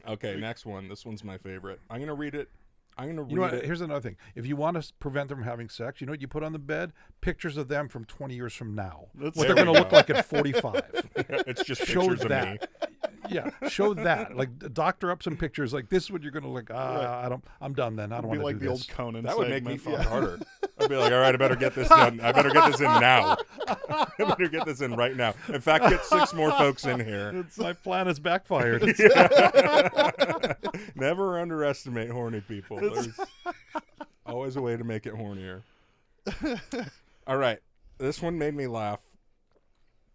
Okay, next one. This one's my favorite. I'm gonna read it. You know what? Here's another thing. If you want to prevent them from having sex, you know what you put on the bed? Pictures of them from 20 years from now. What they're going to look like at 45. It's just Show pictures of me. that. Yeah, show that. Like doctor up some pictures. Like this is what you're going to look. I'm done then. I don't want to like do the this. old Conan. That would make me segment. fun harder. I'd be like, all right, I better get this done. I better get this in now. I better get this in right now. In fact, get 6 more folks in here. My plan has backfired. Never underestimate horny people. There's always a way to make it hornier. All right. This one made me laugh.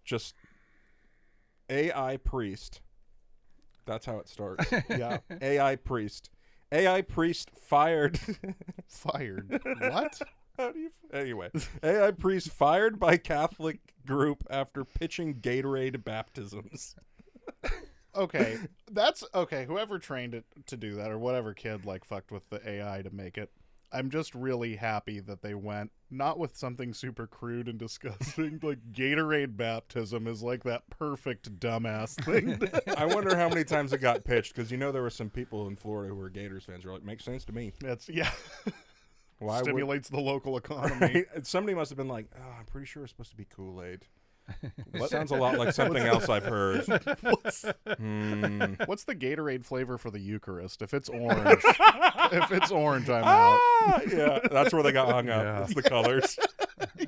Just AI priest. That's how it starts. Yeah. AI priest. AI priest fired. Fired. What? How do you? Anyway, AI priest fired by Catholic group after pitching Gatorade baptisms. Okay, that's okay. Whoever trained it to do that, or whatever kid like fucked with the AI to make it, I'm just really happy that they went not with something super crude and disgusting. Like Gatorade baptism is like that perfect dumbass thing. I wonder how many times it got pitched, because there were some people in Florida who were Gators fans who were like, makes sense to me. That's yeah. Why Stimulates the local economy. Somebody must have been like, oh, I'm pretty sure it's supposed to be Kool-Aid. That sounds a lot like something else I've heard. What's the Gatorade flavor for the Eucharist? If it's orange, I'm out. Yeah, that's where they got hung up. Yeah. It's the colors. Yeah.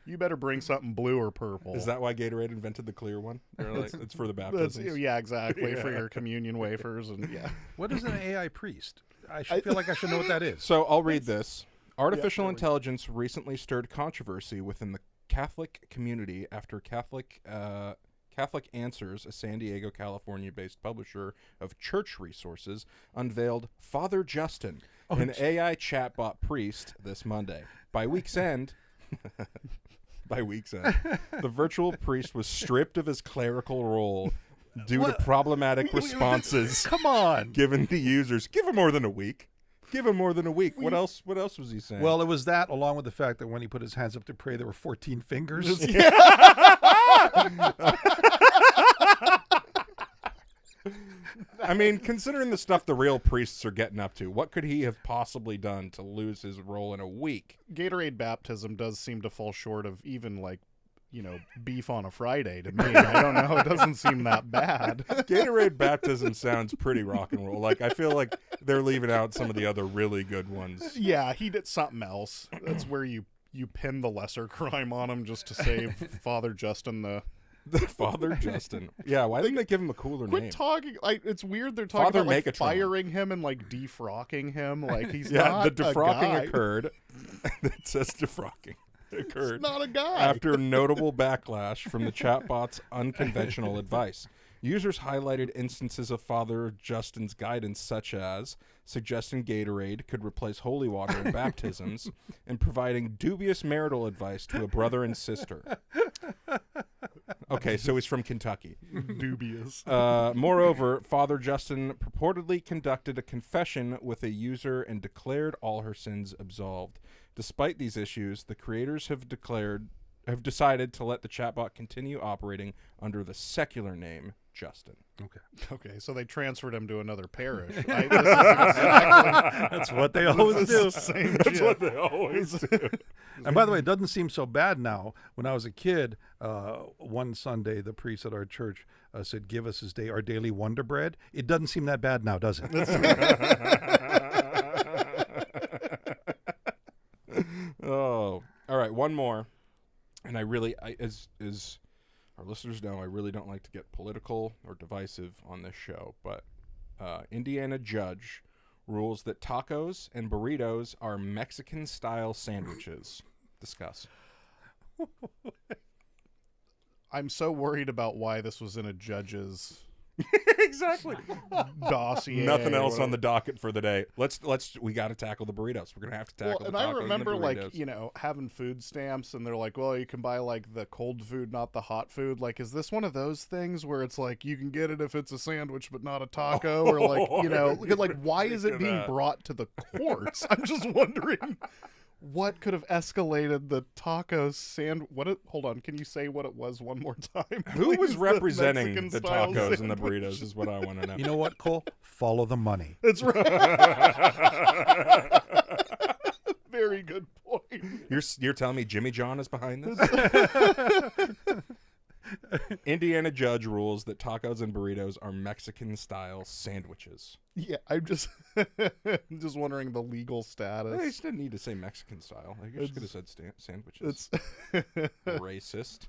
You better bring something blue or purple. Is that why Gatorade invented the clear one? They're like, it's for the baptisms. Yeah, exactly. For your communion wafers and yeah. What is an AI priest? I feel like I should know what that is. So I'll read this. Artificial intelligence recently stirred controversy within the Catholic community after Catholic Answers, a San Diego, California-based publisher of church resources, unveiled Father Justin, an AI chatbot priest, this Monday. By week's end, the virtual priest was stripped of his clerical role due to problematic responses. Come on. Given the users. Give him more than a week. Give him more than a week. What else was he saying? Well, it was that, along with the fact that when he put his hands up to pray, there were 14 fingers. I mean, considering the stuff the real priests are getting up to, what could he have possibly done to lose his role in a week? Gatorade baptism does seem to fall short of even like, beef on a Friday to me. I don't know. It doesn't seem that bad. Gatorade baptism sounds pretty rock and roll. Like, I feel like they're leaving out some of the other really good ones. Yeah, he did something else. That's where you pin the lesser crime on him just to save Father Justin the Father Justin. Yeah, why didn't they give him a cooler name? Quit talking. It's weird they're talking Father about like Megatron. Firing him and like defrocking him. Like he's yeah, not the a guy. defrocking occurred. It says defrocking occurred. He's not a guy. After notable backlash from the chatbot's unconventional advice. Users highlighted instances of Father Justin's guidance, such as suggesting Gatorade could replace holy water in baptisms and providing dubious marital advice to a brother and sister. Okay, so he's from Kentucky. Dubious. Moreover, Father Justin purportedly conducted a confession with a user and declared all her sins absolved. Despite these issues, the creators have decided to let the chatbot continue operating under the secular name Justin. Okay, so they transferred him to another parish. That's what they always do. That's what they always do. And by the way, it doesn't seem so bad now. When I was a kid, one Sunday, the priest at our church said, "Give us our daily Wonder Bread." It doesn't seem that bad now, does it? Oh, all right. One more, and as our listeners know, I really don't like to get political or divisive on this show, but Indiana judge rules that tacos and burritos are Mexican-style sandwiches. Discuss. I'm so worried about why this was in a judge's exactly. dossier. Nothing else whatever. on the docket for the day. We got to tackle the burritos. We're gonna have to tackle And the tacos I remember, and the burritos. like, you know, having food stamps, and they're like, well, you can buy, like, the cold food, not the hot food. Like, is this one of those things where it's like, you can get it if it's a sandwich, but not a taco? Or, like, you know, like, why is it being brought to the courts? I'm just wondering what could have escalated the taco hold on, can you say what it was one more time? Who was please? representing the Mexican-style tacos and the sandwich. burritos is what I want to know. You know what, Cole? Follow the money. That's right. Very good point. You're telling me Jimmy John is behind this? Indiana judge rules that tacos and burritos are Mexican-style sandwiches. Yeah, I'm just wondering the legal status. They just didn't need to say Mexican style. They just could have said sandwiches. It's Racist.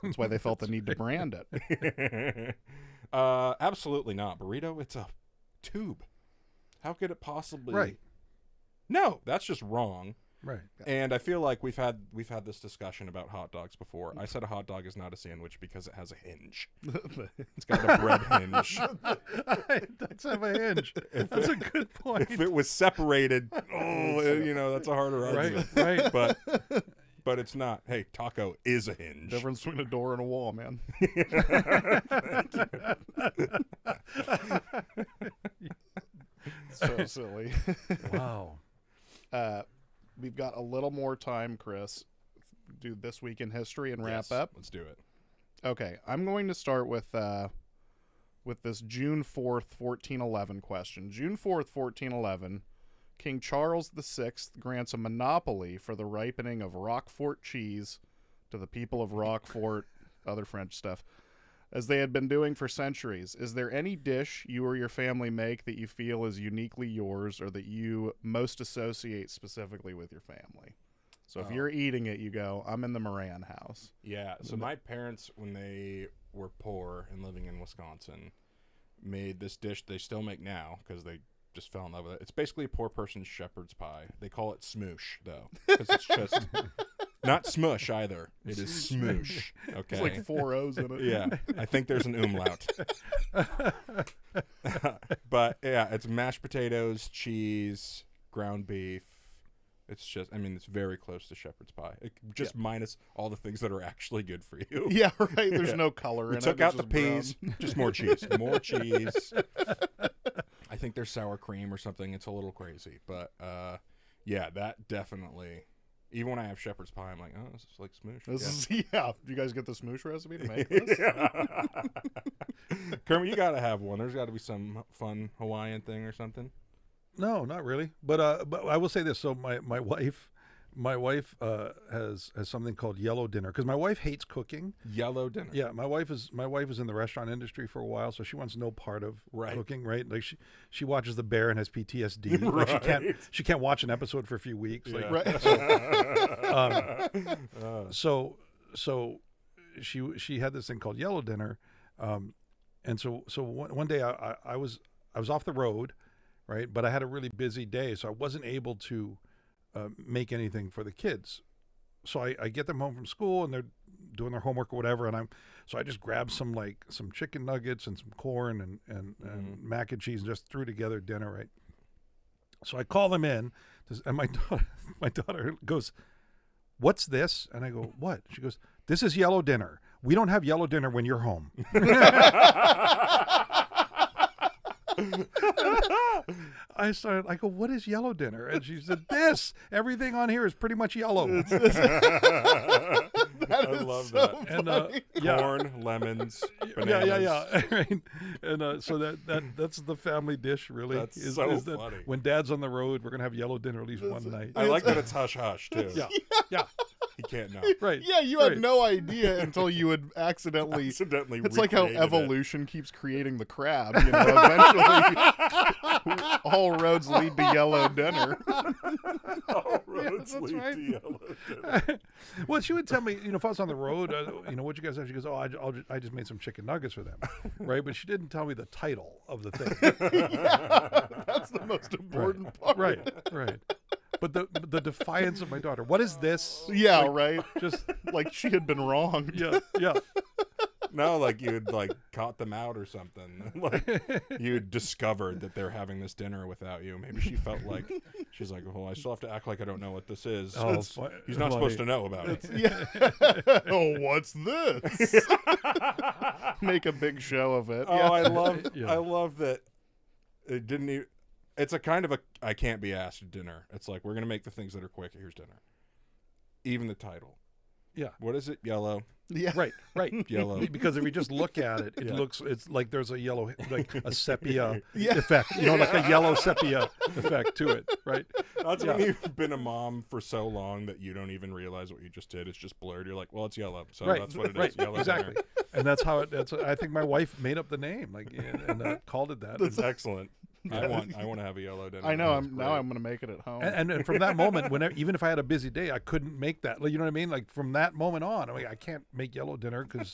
that's why they felt the need to brand it. Absolutely not. Burrito, it's a tube. How could it possibly? Right. No, that's just wrong. Right. And I feel like we've had this discussion about hot dogs before. I said a hot dog is not a sandwich because it has a hinge. It's got a bread hinge. It does have a hinge. That's a good point. If it was separated, that's a harder argument. Right. But it's not. Hey, taco is a hinge. Difference between a door and a wall, man. So silly. Wow. We've got a little more time, Chris. Do this week in history and wrap Yes, up. Let's do it. Okay, I'm going to start with this June 4th, 1411 question. June 4th, 1411, King Charles VI grants a monopoly for the ripening of Roquefort cheese to the people of Roquefort, other French stuff, as they had been doing for centuries. Is there any dish you or your family make that you feel is uniquely yours or that you most associate specifically with your family? So if you're eating it, you go, I'm in the Moran house. Yeah. So my parents, when they were poor and living in Wisconsin, made this dish they still make now because they just fell in love with it. It's basically a poor person's shepherd's pie. They call it smoosh, though, because it's just not smush either. It is smoosh. Okay. There's like 4 O's in it. Yeah, I think there's an umlaut. But yeah, it's mashed potatoes, cheese, ground beef. It's just, it's very close to shepherd's pie. Just minus all the things that are actually good for you. Yeah, right. There's no color in We it. took It's out the just brown. peas, just more cheese. More cheese. I think there's sour cream or something. It's a little crazy. But yeah, that definitely. Even when I have shepherd's pie, I'm like, oh, this is like smoosh. Yeah. Do you guys get the smoosh recipe to make this? Kermit, you got to have one. There's got to be some fun Hawaiian thing or something. No, not really. But I will say this. So my wife has something called yellow dinner because my wife hates cooking. Yellow dinner. Yeah, my wife is in the restaurant industry for a while, so she wants no part of cooking. Right, like she watches The Bear and has PTSD. Like she can't watch an episode for a few weeks. Like, so she had this thing called yellow dinner, and so one day I was off the road. Right, but I had a really busy day, so I wasn't able to make anything for the kids. So I get them home from school, and they're doing their homework or whatever, and I just grabbed some chicken nuggets and some corn and mac and cheese and just threw together dinner. Right. So I call them in, and my daughter goes, "What's this?" And I go, "What?" She goes, "This is yellow dinner. We don't have yellow dinner when you're home." I go, "What is yellow dinner?" And she said, "This. Everything on here is pretty much yellow." I love so that. And Corn, lemons, bananas. yeah. Right. And so that's the family dish, really. That's is so that funny. when Dad's on the road, we're gonna have yellow dinner at least one night. I like that it's hush hush too. Yeah. He can't know. Right. Yeah, you had no idea until you would accidentally. It's like how recreated evolution keeps creating the crab. You know, eventually, all roads lead to yellow dinner. All roads that's lead right. to yellow dinner. Well, she would tell me, if I was on the road, what you guys have? She goes, "Oh, I just made some chicken nuggets for them," right? But she didn't tell me the title of the thing. That's the most important part. Right. But the defiance of my daughter. What is this? Yeah, right. Just Like she had been wrong. yeah. No, like you'd like caught them out or something. Like you'd discovered that they're having this dinner without you. Maybe she felt like she's like, well, I still have to act like I don't know what this is. Oh, He's not supposed to know about it. Yeah. Oh, what's this? Make a big show of it. Oh, Yeah. I love that it didn't even, it's a kind of a I can't be asked dinner. It's like we're gonna make the things that are quick. Here's dinner. Even the title. Yeah. What is it? Yellow. Yeah. Right. Yellow. Because if you just look at it, Yeah. it's like there's a yellow, like a sepia Yeah. effect, like a yellow sepia effect to it, right? That's when you've been a mom for so long that you don't even realize what you just did. It's just blurred. You're like, well, it's yellow, so Right. that's what it is. Right. Yellow Exactly. dinner. And that's how I think my wife made up the name, like, and called it that. That's excellent. I want to have a yellow dinner. I know. That's Now great. I'm going to make it at home. And from that moment, whenever, even if I had a busy day, I couldn't make that. Like, you know what I mean? Like from that moment on, I can't make yellow dinner because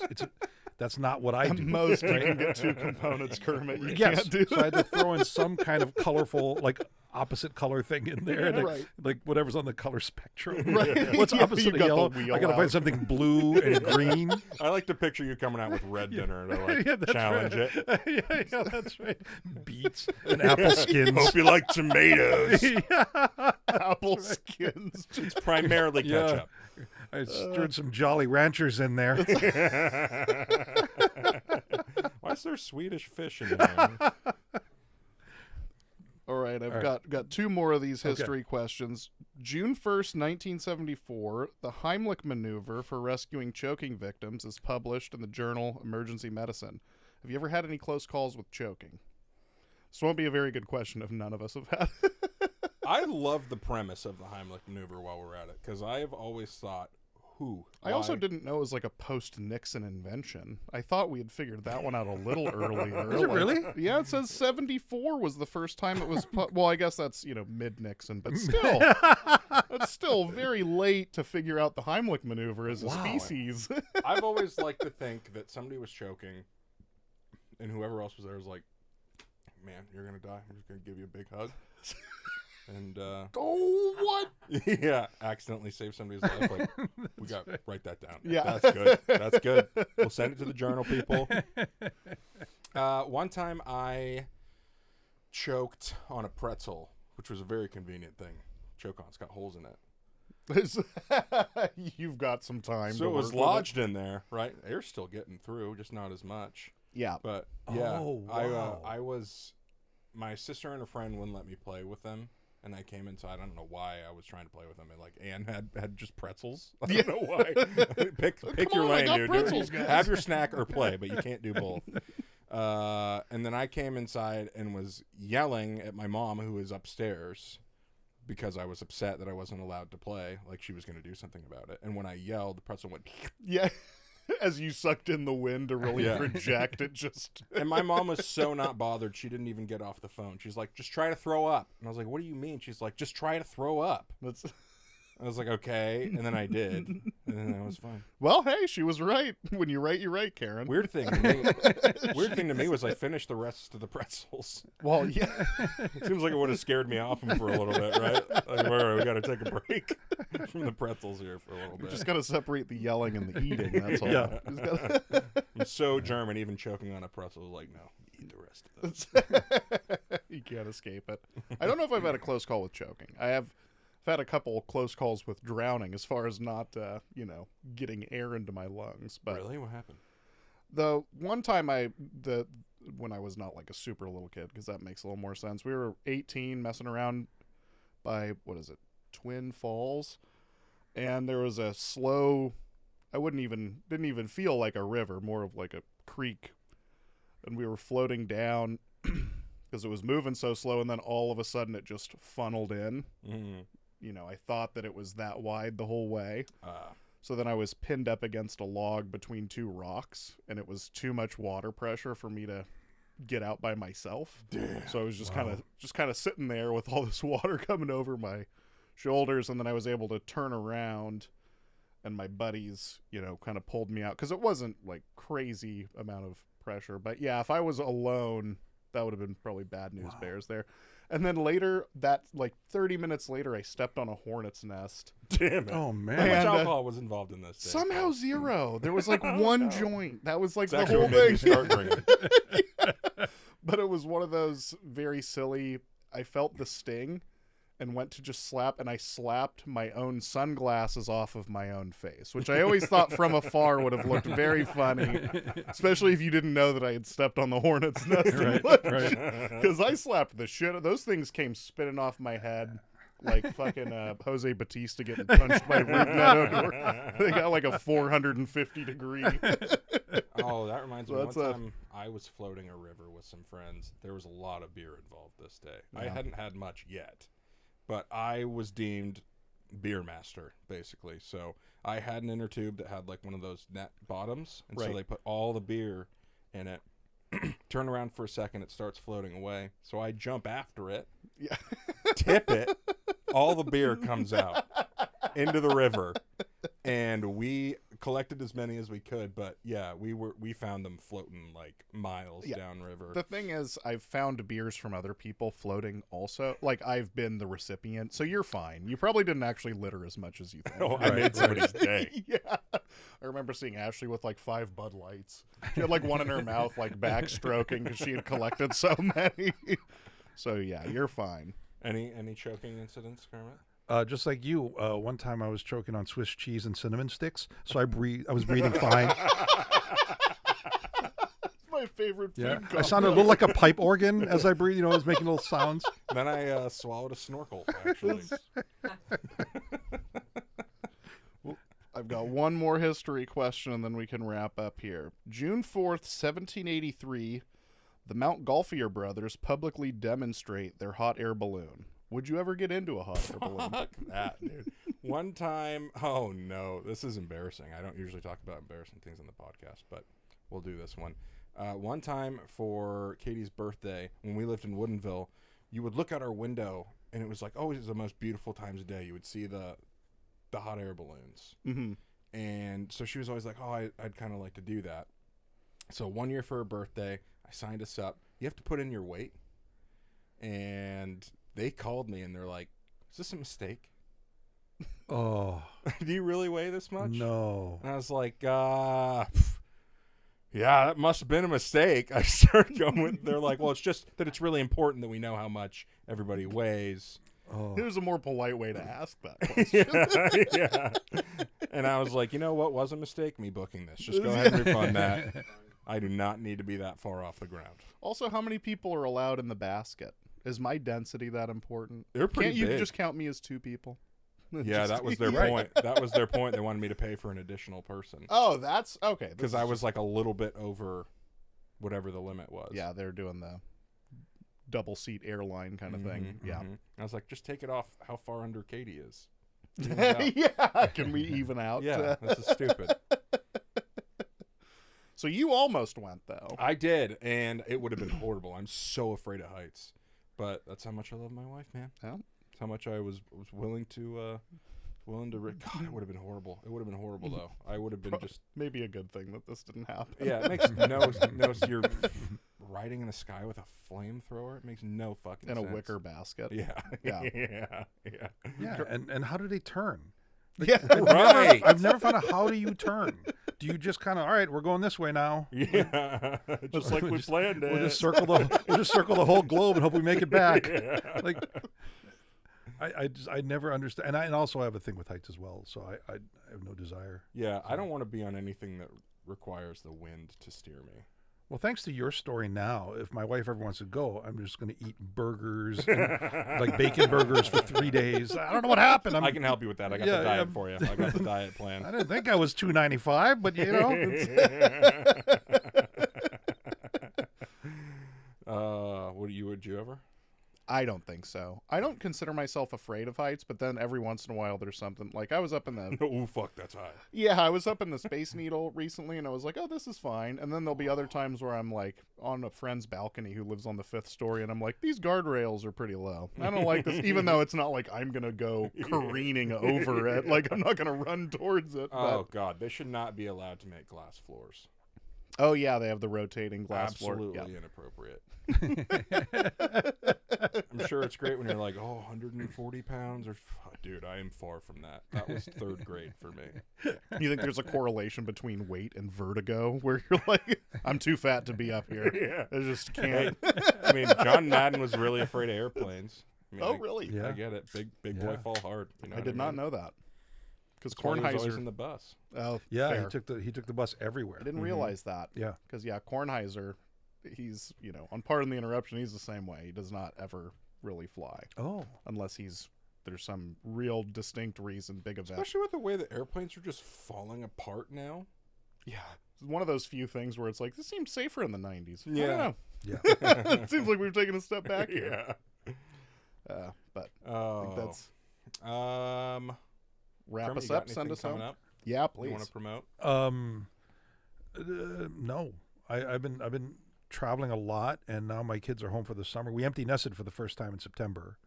that's not what I At do. most, you can get 2 components, Kermit. You Yes, can't do. so I had to throw in some kind of colorful, like opposite color thing in there, and Right. like whatever's on the color spectrum. Right. What's Yeah, opposite you of got the yellow? wheel I gotta out. find something blue and green. I like to picture you coming out with red dinner to like Yeah, that's challenge right. it. yeah, that's right. Beets and apple skins. Hope you like tomatoes. Apple skins. It's primarily Yeah. ketchup. I stirred some Jolly Ranchers in there. Why is there Swedish fish in there? All right, I've All right. got 2 more of these Okay. history questions. June 1st, 1974, the Heimlich maneuver for rescuing choking victims is published in the journal Emergency Medicine. Have you ever had any close calls with choking? This won't be a very good question if none of us have had. I love the premise of the Heimlich maneuver while we're at it because I have always thought, I also why? didn't know it was like a post-Nixon invention. I thought we had figured that one out a little earlier. Is it really? Yeah, it says 74 was the first time it was... well, I guess that's, mid-Nixon, but still. That's still very late to figure out the Heimlich maneuver as a Wow. species. I've always liked to think that somebody was choking and whoever else was there was like, man, you're going to die. I'm just going to give you a big hug. And Oh, what? yeah, accidentally save somebody's life. Like, we got write that down. Yeah. That's good. That's good. We'll send it to the journal, people. One time I choked on a pretzel, which was a very convenient thing. Choke on. It's got holes in it. You've got some time. So to it was work with lodged in there, right? Air's still getting through, just not as much. Yeah. But yeah, Oh, wow. I was, my sister and a friend wouldn't let me play with them. And I came inside. I don't know why I was trying to play with them. And like Anne had just pretzels. I don't know why. pick your on, I lane, got dude. pretzels, guys. Have your snack or play, but you can't do both. And then I came inside and was yelling at my mom, who was upstairs, because I was upset that I wasn't allowed to play. Like she was going to do something about it. And when I yelled, the pretzel went. Yeah. As you sucked in the wind to really Yeah. project it, just. And my mom was so not bothered, she didn't even get off the phone. She's like, just try to throw up. And I was like, what do you mean? She's like, just try to throw up. That's. I was like, okay. And then I did. And then that was fine. Well, hey, she was right. When you're right, Karen. Weird thing to me was I finished the rest of the pretzels. Well, yeah. Seems like it would have scared me off them for a little bit, right? Like, all right, we got to take a break from the pretzels here for a little bit. Just got to separate the yelling and the eating. That's all. Yeah. Just gotta- I'm so German, even choking on a pretzel was like, no, eat the rest of this. You can't escape it. I don't know if I've had a close call with choking. I've had a couple close calls with drowning as far as not, getting air into my lungs. But Really? What happened? the one time when I was not like a super little kid, because that makes a little more sense. We were 18 messing around by, Twin Falls. And there was a slow, didn't even feel like a river, more of like a creek. And we were floating down because it was moving so slow. And then all of a sudden it just funneled in. Mm. I thought that it was that wide the whole way. So then I was pinned up against a log between 2 rocks, and it was too much water pressure for me to get out by myself. Damn. So I was just kind of sitting there with all this water coming over my shoulders, and then I was able to turn around, and my buddies, kind of pulled me out because it wasn't like crazy amount of pressure. But yeah, if I was alone, that would have been probably bad news bears there. And then later, that like 30 minutes later, I stepped on a hornet's nest. Damn it. Oh man. How much And, alcohol was involved in this? Dave? Somehow 0. There was like one joint. That was like It's the actually whole what made me thing. start drinking. But it was one of those very silly. I felt the sting and went to just slap, and I slapped my own sunglasses off of my own face, which I always thought from afar would have looked very funny, especially if you didn't know that I had stepped on the hornet's nest. Right. Because I slapped the shit. Those things came spinning off my head like fucking Jose Batista getting punched by Rube Neto. They got like a 450-degree. Oh, that reminds me. So One that's a- time I was floating a river with some friends. There was a lot of beer involved this day. I Yeah. hadn't had much yet, but I was deemed beer master, basically. So I had an inner tube that had like one of those net bottoms, and so Right. they put all the beer in it. Turn around for a second, it starts floating away. So I jump after it, Yeah. tip it, all the beer comes out into the river, and we collected as many as we could. But yeah, we found them floating like miles Yeah. downriver. The thing is, I've found beers from other people floating also. Like, I've been the recipient, so you're fine. You probably didn't actually litter as much as you think. Oh, I made somebody's day. Yeah. I remember seeing Ashley with like 5 Bud Lights. She had like one in her mouth, like backstroking because she had collected so many. So yeah, you're fine. Any choking incidents, Kermit? Just like you, one time I was choking on Swiss cheese and cinnamon sticks, so I was breathing fine. It's my favorite food. I sounded a little like a pipe organ as I breathed. I was making little sounds. Then I swallowed a snorkel. Actually, I've got one more history question, and then we can wrap up here. June 4th, 1783, the Montgolfier brothers publicly demonstrate their hot air balloon. Would you ever get into a hot air balloon? fuck that, dude. One time, oh no, this is embarrassing. I don't usually talk about embarrassing things on the podcast, but we'll do this one. One time for Katie's birthday, when we lived in Woodinville, you would look out our window, and it was like always the most beautiful times of day. You would see the hot air balloons. Mm-hmm. And so she was always like, oh, I'd kind of like to do that. So one year for her birthday, I signed us up. You have to put in your weight. And they called me, and they're like, is this a mistake? Oh, Do you really weigh this much? no. And I was like, yeah, that must have been a mistake. I started going with, they're like, well, it's just that it's really important that we know how much everybody weighs. Oh. Here's a more polite way to ask that question. Yeah. And I was like, you know what was a mistake? Me booking this. Just go ahead and refund that. I do not need to be that far off the ground. Also, how many people are allowed in the basket? Is my density that important? They're pretty Can't you big. just count me as 2 people? Yeah, that was their point. That was their point. They wanted me to pay for an additional person. Oh, that's okay. Because I was like a little bit over whatever the limit was. Yeah, they're doing the double seat airline kind of thing. Yeah. I was like, just take it off how far under Katie is. Evens out. Yeah. Can we even out? Yeah, this is stupid. So you almost went though. I did, and it would have been horrible. I'm so afraid of heights. But that's how much I love my wife, man. Yeah. That's how much I was willing to God, it would have been horrible. It would have been horrible though. I would have been just Maybe a good thing that this didn't happen. yeah. It makes no you're riding in the sky with a flamethrower. It makes no fucking In sense. a wicker basket. Yeah. Yeah. Yeah. Yeah, and how do they turn? Yeah. Right. I've never found out, how do you turn? Do you just kind of, all right, we're going this way now? Yeah. Just like we planned it. We'll just circle the whole globe and hope we make it back. Yeah. Like, I never understand, and also I have a thing with heights as well, so I have no desire. Yeah, I don't want to be on anything that requires the wind to steer me. Well, thanks to your story now, if my wife ever wants to go, I'm just going to eat burgers, and, like bacon burgers for 3 days. I don't know what happened. I can help you with that. I got the diet for you. I got the diet I plan. didn't think I was $2.95, but you know. Would you ever? I don't think so. I don't consider myself afraid of heights, but then every once in a while there's something like I was up in the Oh fuck, that's high. yeah, I was up in the Space Needle recently, and I was like, oh, this is fine. And then there'll be other times where I'm like on a friend's balcony who lives on the 5th story, and I'm like, these guardrails are pretty low. I don't like this, even though it's not like I'm gonna go careening over it. Like I'm not gonna run towards it. Oh god, they should not be allowed to make glass floors. Oh yeah, they have the rotating glass Absolutely floor. Yeah. inappropriate. I'm sure it's great when you're like, 140 pounds, or dude, I am far from that. That was third grade for me. You think there's a correlation between weight and vertigo, where you're like, I'm too fat to be up here. Yeah. I just can't. I mean, John Madden was really afraid of airplanes. I mean, Oh, really? Yeah. I get it. Big boy fall hard. You know I what did not mean? know that. Because That's why he was always Kornheiser. in the bus. Oh, Yeah, fair. he took the bus everywhere. I didn't realize that. Yeah. Because Kornheiser, he's on Pardon the Interruption. He's the same way. He does not ever really fly Oh. unless there's some real distinct reason, big event. Especially with the way the airplanes are just falling apart now. Yeah, it's one of those few things where it's like, this seemed safer in the 90s. I Yeah. don't know. Yeah. It seems like we've taken a step back here. Yeah. But I Oh. think that's wrap Kermit, us you got up, send anything us coming home. up Yeah, you please. want to promote? No. I've been traveling a lot, and now my kids are home for the summer. We empty nested for the first time in September,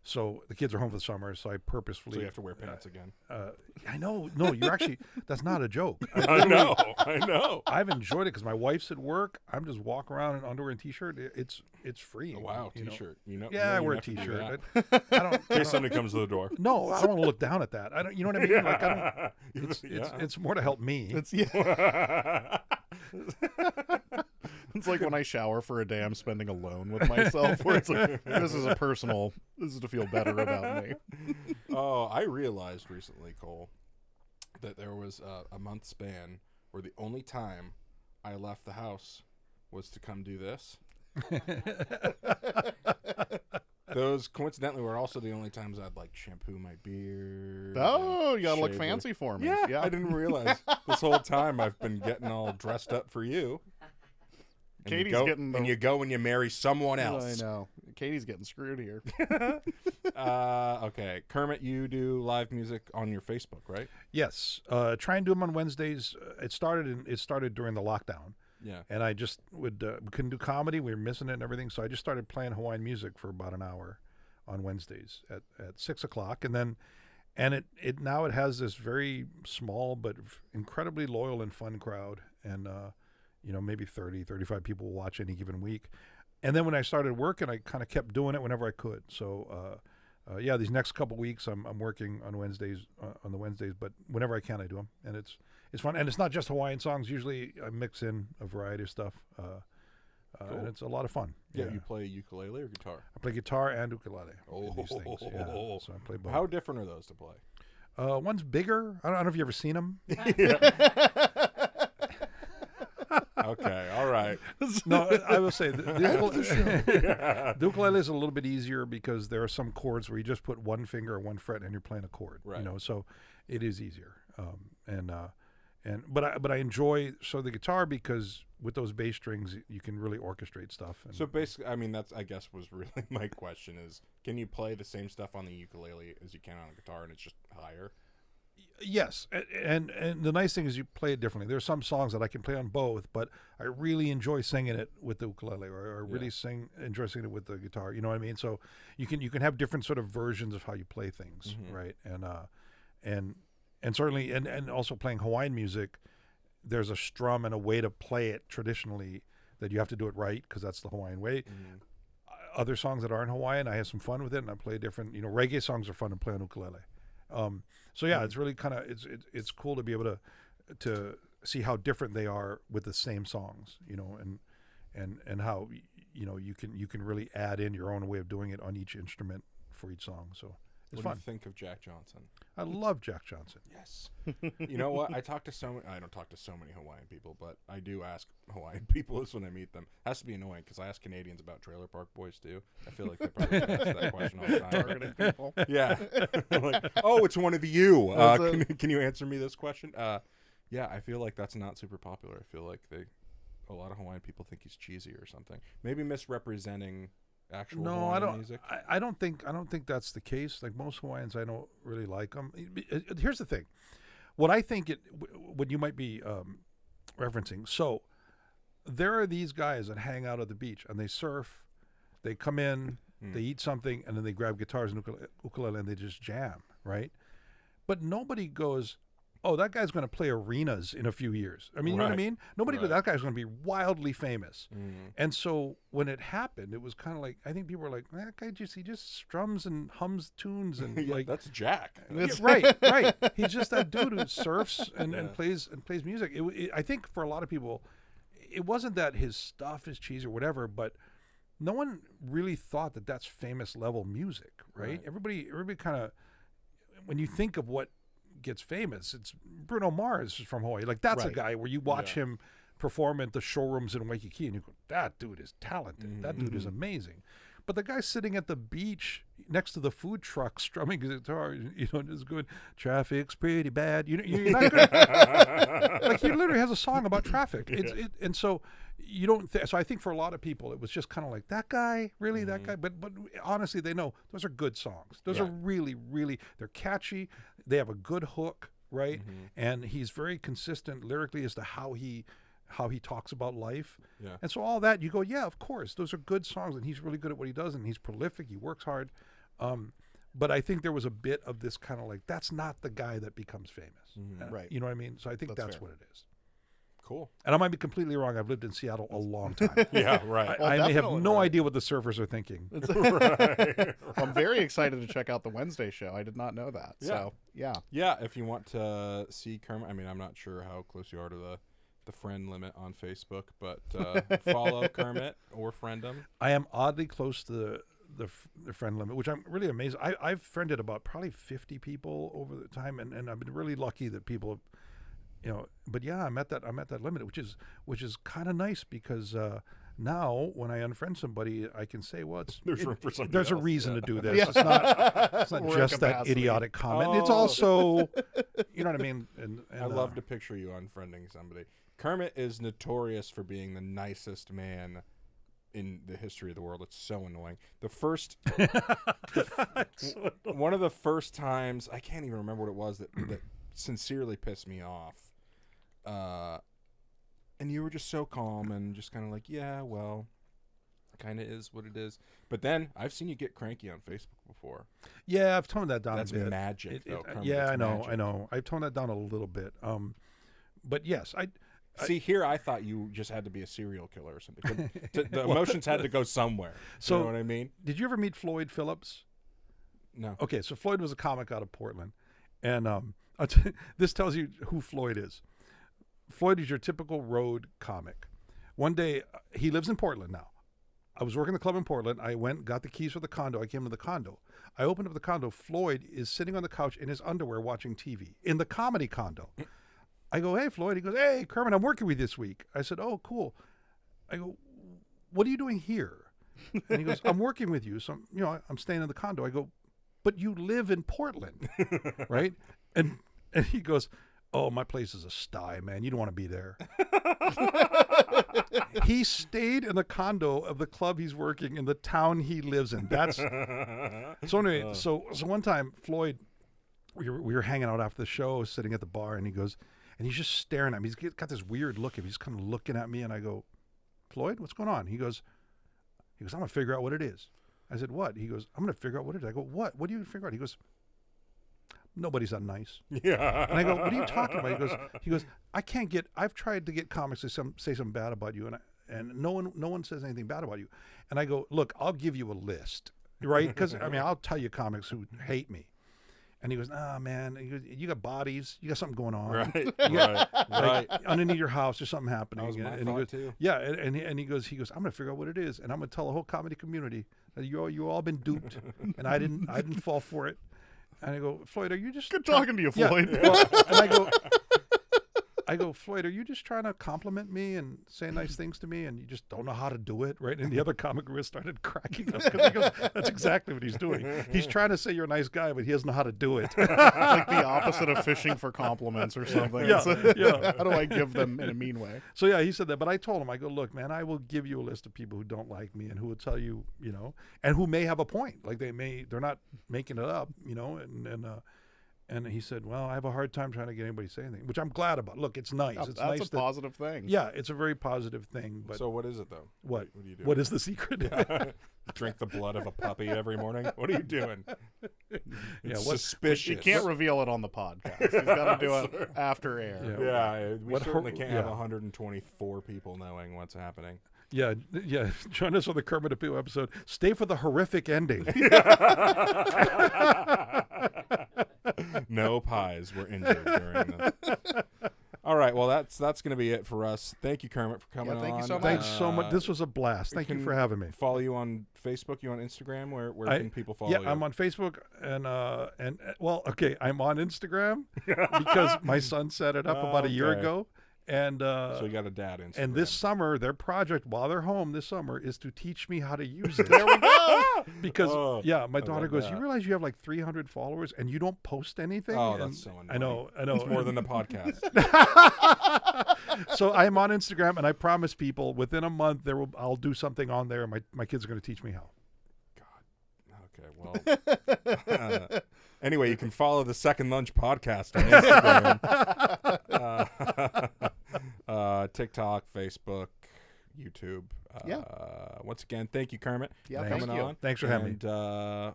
so the kids are home for the summer. So I purposefully. So you have to wear pants again. I know. No, you're actually. That's not a joke. I know. I've enjoyed it because my wife's at work. I'm just walking around in underwear and t-shirt. It's free. Oh, wow, t-shirt. Yeah, I you wear a have to do t-shirt. that. I don't. In case somebody comes to the door. No, I don't want to look down at that. I don't. You know what I mean? Like I don't. It's more to help me. It's It's like when I shower for a day, I'm spending alone with myself, where it's like, this is to feel better about me. Oh, I realized recently, Cole, that there was a month span where the only time I left the house was to come do this. Those coincidentally were also the only times I'd like shampoo my beard. Oh, you gotta look shave fancy for me. Yeah, I didn't realize this whole time I've been getting all dressed up for you. And Katie's you go, getting the- and you go and you marry someone I else. know. Katie's getting screwed here. Okay, Kermit, you do live music on your Facebook, right? Yes. Try and do them on Wednesdays. It started during the lockdown. Yeah. And I just we couldn't do comedy. We were missing it and everything. So I just started playing Hawaiian music for about an hour on Wednesdays at 6:00. And it now it has this very small but incredibly loyal and fun crowd. And, maybe 30, 35 people will watch any given week. And then when I started working, I kind of kept doing it whenever I could. So, these next couple weeks I'm working on Wednesdays, on the Wednesdays, but whenever I can, I do them. And it's fun. And it's not just Hawaiian songs. Usually I mix in a variety of stuff. Cool. And it's a lot of fun. Yeah, you play ukulele or guitar? I play guitar and ukulele. Oh, in these things. Yeah. So I play both. How different are those to play? One's bigger. I don't know if you've ever seen them. Okay, all right. No, I will say the ukulele is a little bit easier because there are some chords where you just put one finger or one fret and you're playing a chord. Right. So it is easier. But I enjoy the guitar because with those bass strings you can really orchestrate stuff. And So basically, I mean, that's I guess was really my question is, can you play the same stuff on the ukulele as you can on a guitar and it's just higher? Yes, and the nice thing is you play it differently. There are some songs that I can play on both, but I really enjoy singing it with the ukulele, or I really enjoy singing it with the guitar. You know what I mean? So you can have different sort of versions of how you play things, right? And certainly and also playing Hawaiian music, there's a strum and a way to play it traditionally that you have to do it right because that's the Hawaiian way. Other songs that aren't Hawaiian, I have some fun with it, and I play different. Reggae songs are fun to play on ukulele. So yeah, it's really kind of it's cool to be able to see how different they are with the same songs, and how you can really add in your own way of doing it on each instrument for each song. So it's What fun. do you think of Jack Johnson? I love Jack Johnson. Yes. You know what? I don't talk to so many Hawaiian people, but I do ask Hawaiian people this when I meet them. It has to be annoying because I ask Canadians about Trailer Park Boys too. I feel like they probably ask that question all the time. Targeting people. Yeah. I'm like, oh, it's one of you. Can you answer me this question? Yeah, I feel like that's not super popular. I feel like a lot of Hawaiian people think he's cheesy or something. Maybe misrepresenting actual Hawaiian music. I don't think that's the case. Like most Hawaiians, I don't really like them. Here's the thing, what you might be referencing. So there are these guys that hang out at the beach and they surf, they come in, they eat something, and then they grab guitars and ukulele and they just jam, right? But nobody goes, oh, that guy's going to play arenas in a few years. I mean, you know what I Right. mean? Nobody, but Right. that guy's going to be wildly famous. Mm. And so when it happened, it was kind of like, I think people were like, that guy he just strums and hums tunes and Yeah, like, that's Jack. yeah, right. He's just that dude who surfs and Yeah. plays music. I think for a lot of people, it wasn't that his stuff is cheesy or whatever, but no one really thought that that's famous level music, right? Right. Everybody kind of, when you think of what gets famous, it's Bruno Mars from Hawaii. Like that's a Right. guy where you watch Yeah. him perform at the showrooms in Waikiki and you go, that dude is talented. That dude Mm-hmm. is amazing. But the guy sitting at the beach next to the food truck strumming his guitar, you know, just going, traffic's pretty bad. You know, you're not good. Like he literally has a song about traffic. And so you don't. So I think for a lot of people, it was just kind of like that guy, really, that guy. But honestly, they know those are good songs. Those are Yeah. really, really. They're catchy. They have a good hook, right? Mm-hmm. And he's very consistent lyrically as to how he talks about life. Yeah. And so all that, you go, yeah, of course, those are good songs, and he's really good at what he does, and he's prolific. He works hard. But I think there was a bit of this kind of like, that's not the guy that becomes famous. Right. You know what I mean? So I think that's fair. what it is. Cool. And I might be completely wrong. I've lived in Seattle a long time. Yeah, right. Well, I may have definitely no right. idea what the surfers are thinking. I'm very excited to check out the Wednesday show. I did not know that. Yeah. So yeah. Yeah, if you want to see Kermit, I mean, I'm not sure how close you are to the friend limit on Facebook, but follow Kermit or friend him. I am oddly close to the friend limit, which I'm really amazed. I've friended about probably 50 people over the time, and I've been really lucky that people have, you know. But yeah, I'm at that limit, which is kind of nice because now when I unfriend somebody, I can say, well, There's room for somebody there's a else, reason yeah. to do this. Yeah. It's not We're at just that capacity. idiotic comment. It's Oh. also, you know what I mean. And I love to picture you unfriending somebody. Kermit is notorious for being the nicest man in the history of the world. It's so annoying. One of the first times, I can't even remember what it was that sincerely pissed me off. And you were just so calm and just kind of like, yeah, well, kind of is what it is. But then I've seen you get cranky on Facebook before. Yeah, I've toned that down That's a bit. magic, though. Kermit. Yeah, It's I know, magic. I know. I've toned that down a little bit. But yes, See, here I thought you just had to be a serial killer or something. The emotions had to go somewhere. So- You know what I mean? did you ever meet Floyd Phillips? No. Okay, so Floyd was a comic out of Portland, and this tells you who Floyd is. Floyd is your typical road comic. One day, he lives in Portland now. I was working the club in Portland. I went, got the keys for the condo. I came to the condo. I opened up the condo. Floyd is sitting on the couch in his underwear watching TV in the comedy condo. I go, hey, Floyd. He goes, hey, Kermit, I'm working with you this week. I said, oh, cool. I go, what are you doing here? And he goes, I'm working with you. So, I'm staying in the condo. I go, but you live in Portland, right? And he goes, oh, my place is a sty, man. You don't want to be there. He stayed in the condo of the club he's working in the town he lives in. That's so anyway. So one time, Floyd, we were hanging out after the show, sitting at the bar, and he goes, and he's just staring at me. He's got this weird look. He's kind of looking at me, and I go, Floyd, what's going on? He goes, I'm gonna figure out what it is. I said, what? He goes, I'm gonna figure out what it is. I go, what? What do you figure out? He goes, nobody's that nice. Yeah. And I go, what are you talking about? He goes, I've tried to get comics to say something bad about you, and no one says anything bad about you. And I go, look, I'll give you a list, right? Because I'll tell you comics who hate me. And he goes, nah, man, he goes, you got bodies, you got something going on. Right. Yeah. Right. Like, underneath your house, there's something happening. That was my and he thought, goes, too. yeah, and he goes, I'm gonna figure out what it is, and I'm gonna tell the whole comedy community that you all been duped, and I didn't fall for it. And I go, Floyd, are you just Good talking to you, Yeah. Floyd. Well, and I go, Floyd, are you just trying to compliment me and say nice things to me, and you just don't know how to do it, right? And the other comic wrist started cracking up because he goes, that's exactly what he's doing. He's trying to say you're a nice guy, but he doesn't know how to do it. It's like the opposite of fishing for compliments or something. Yeah, yeah. How do I give them in a mean way? So yeah, he said that, but I told him, I go, look, man, I will give you a list of people who don't like me and who will tell you, and who may have a point. Like they're not making it up, And he said, well, I have a hard time trying to get anybody to say anything, which I'm glad about. Look, it's nice. Oh, It's that's nice a positive thing. Yeah, it's a very positive thing. But So what is it though? what? What do you do? What is the secret? Drink the blood of a puppy every morning? What are you doing? It's what- suspicious. You can't reveal it on the podcast. He's got to do it after air. Yeah. Yeah, we What certainly hor- can't yeah. have 124 people knowing what's happening. Yeah. Join us on the Kermet Apio episode. Stay for the horrific ending. No pies were injured during the. All right, well that's going to be it for us. Thank you, Kermit, for coming on. thank you so much. Thanks so much. This was a blast. Thank you can for having me. Follow you on Facebook. You on Instagram? Where can people follow Yeah, you? I'm on Facebook and well, okay, I'm on Instagram because my son set it up about a year Okay. ago. And So you got a dad Instagram. and this summer, their project while they're home this summer is to teach me how to use it. There we go. Because Oh, my daughter love goes, that. "You realize you have like 300 followers and you don't post anything?" Oh, And that's so annoying. I know. It's more than the podcast. So I'm on Instagram, and I promise people within a month I'll do something on there. My kids are going to teach me how. Okay, well. Anyway, you can follow the Second Lunch podcast on Instagram, TikTok, Facebook, YouTube. Once again, thank you, Kermit, Yeah, for thank coming you. on. Thanks for having me. And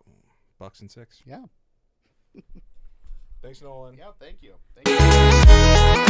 Bucks and Six. Yeah. Thanks, Nolan. Yeah, thank you. Thank you.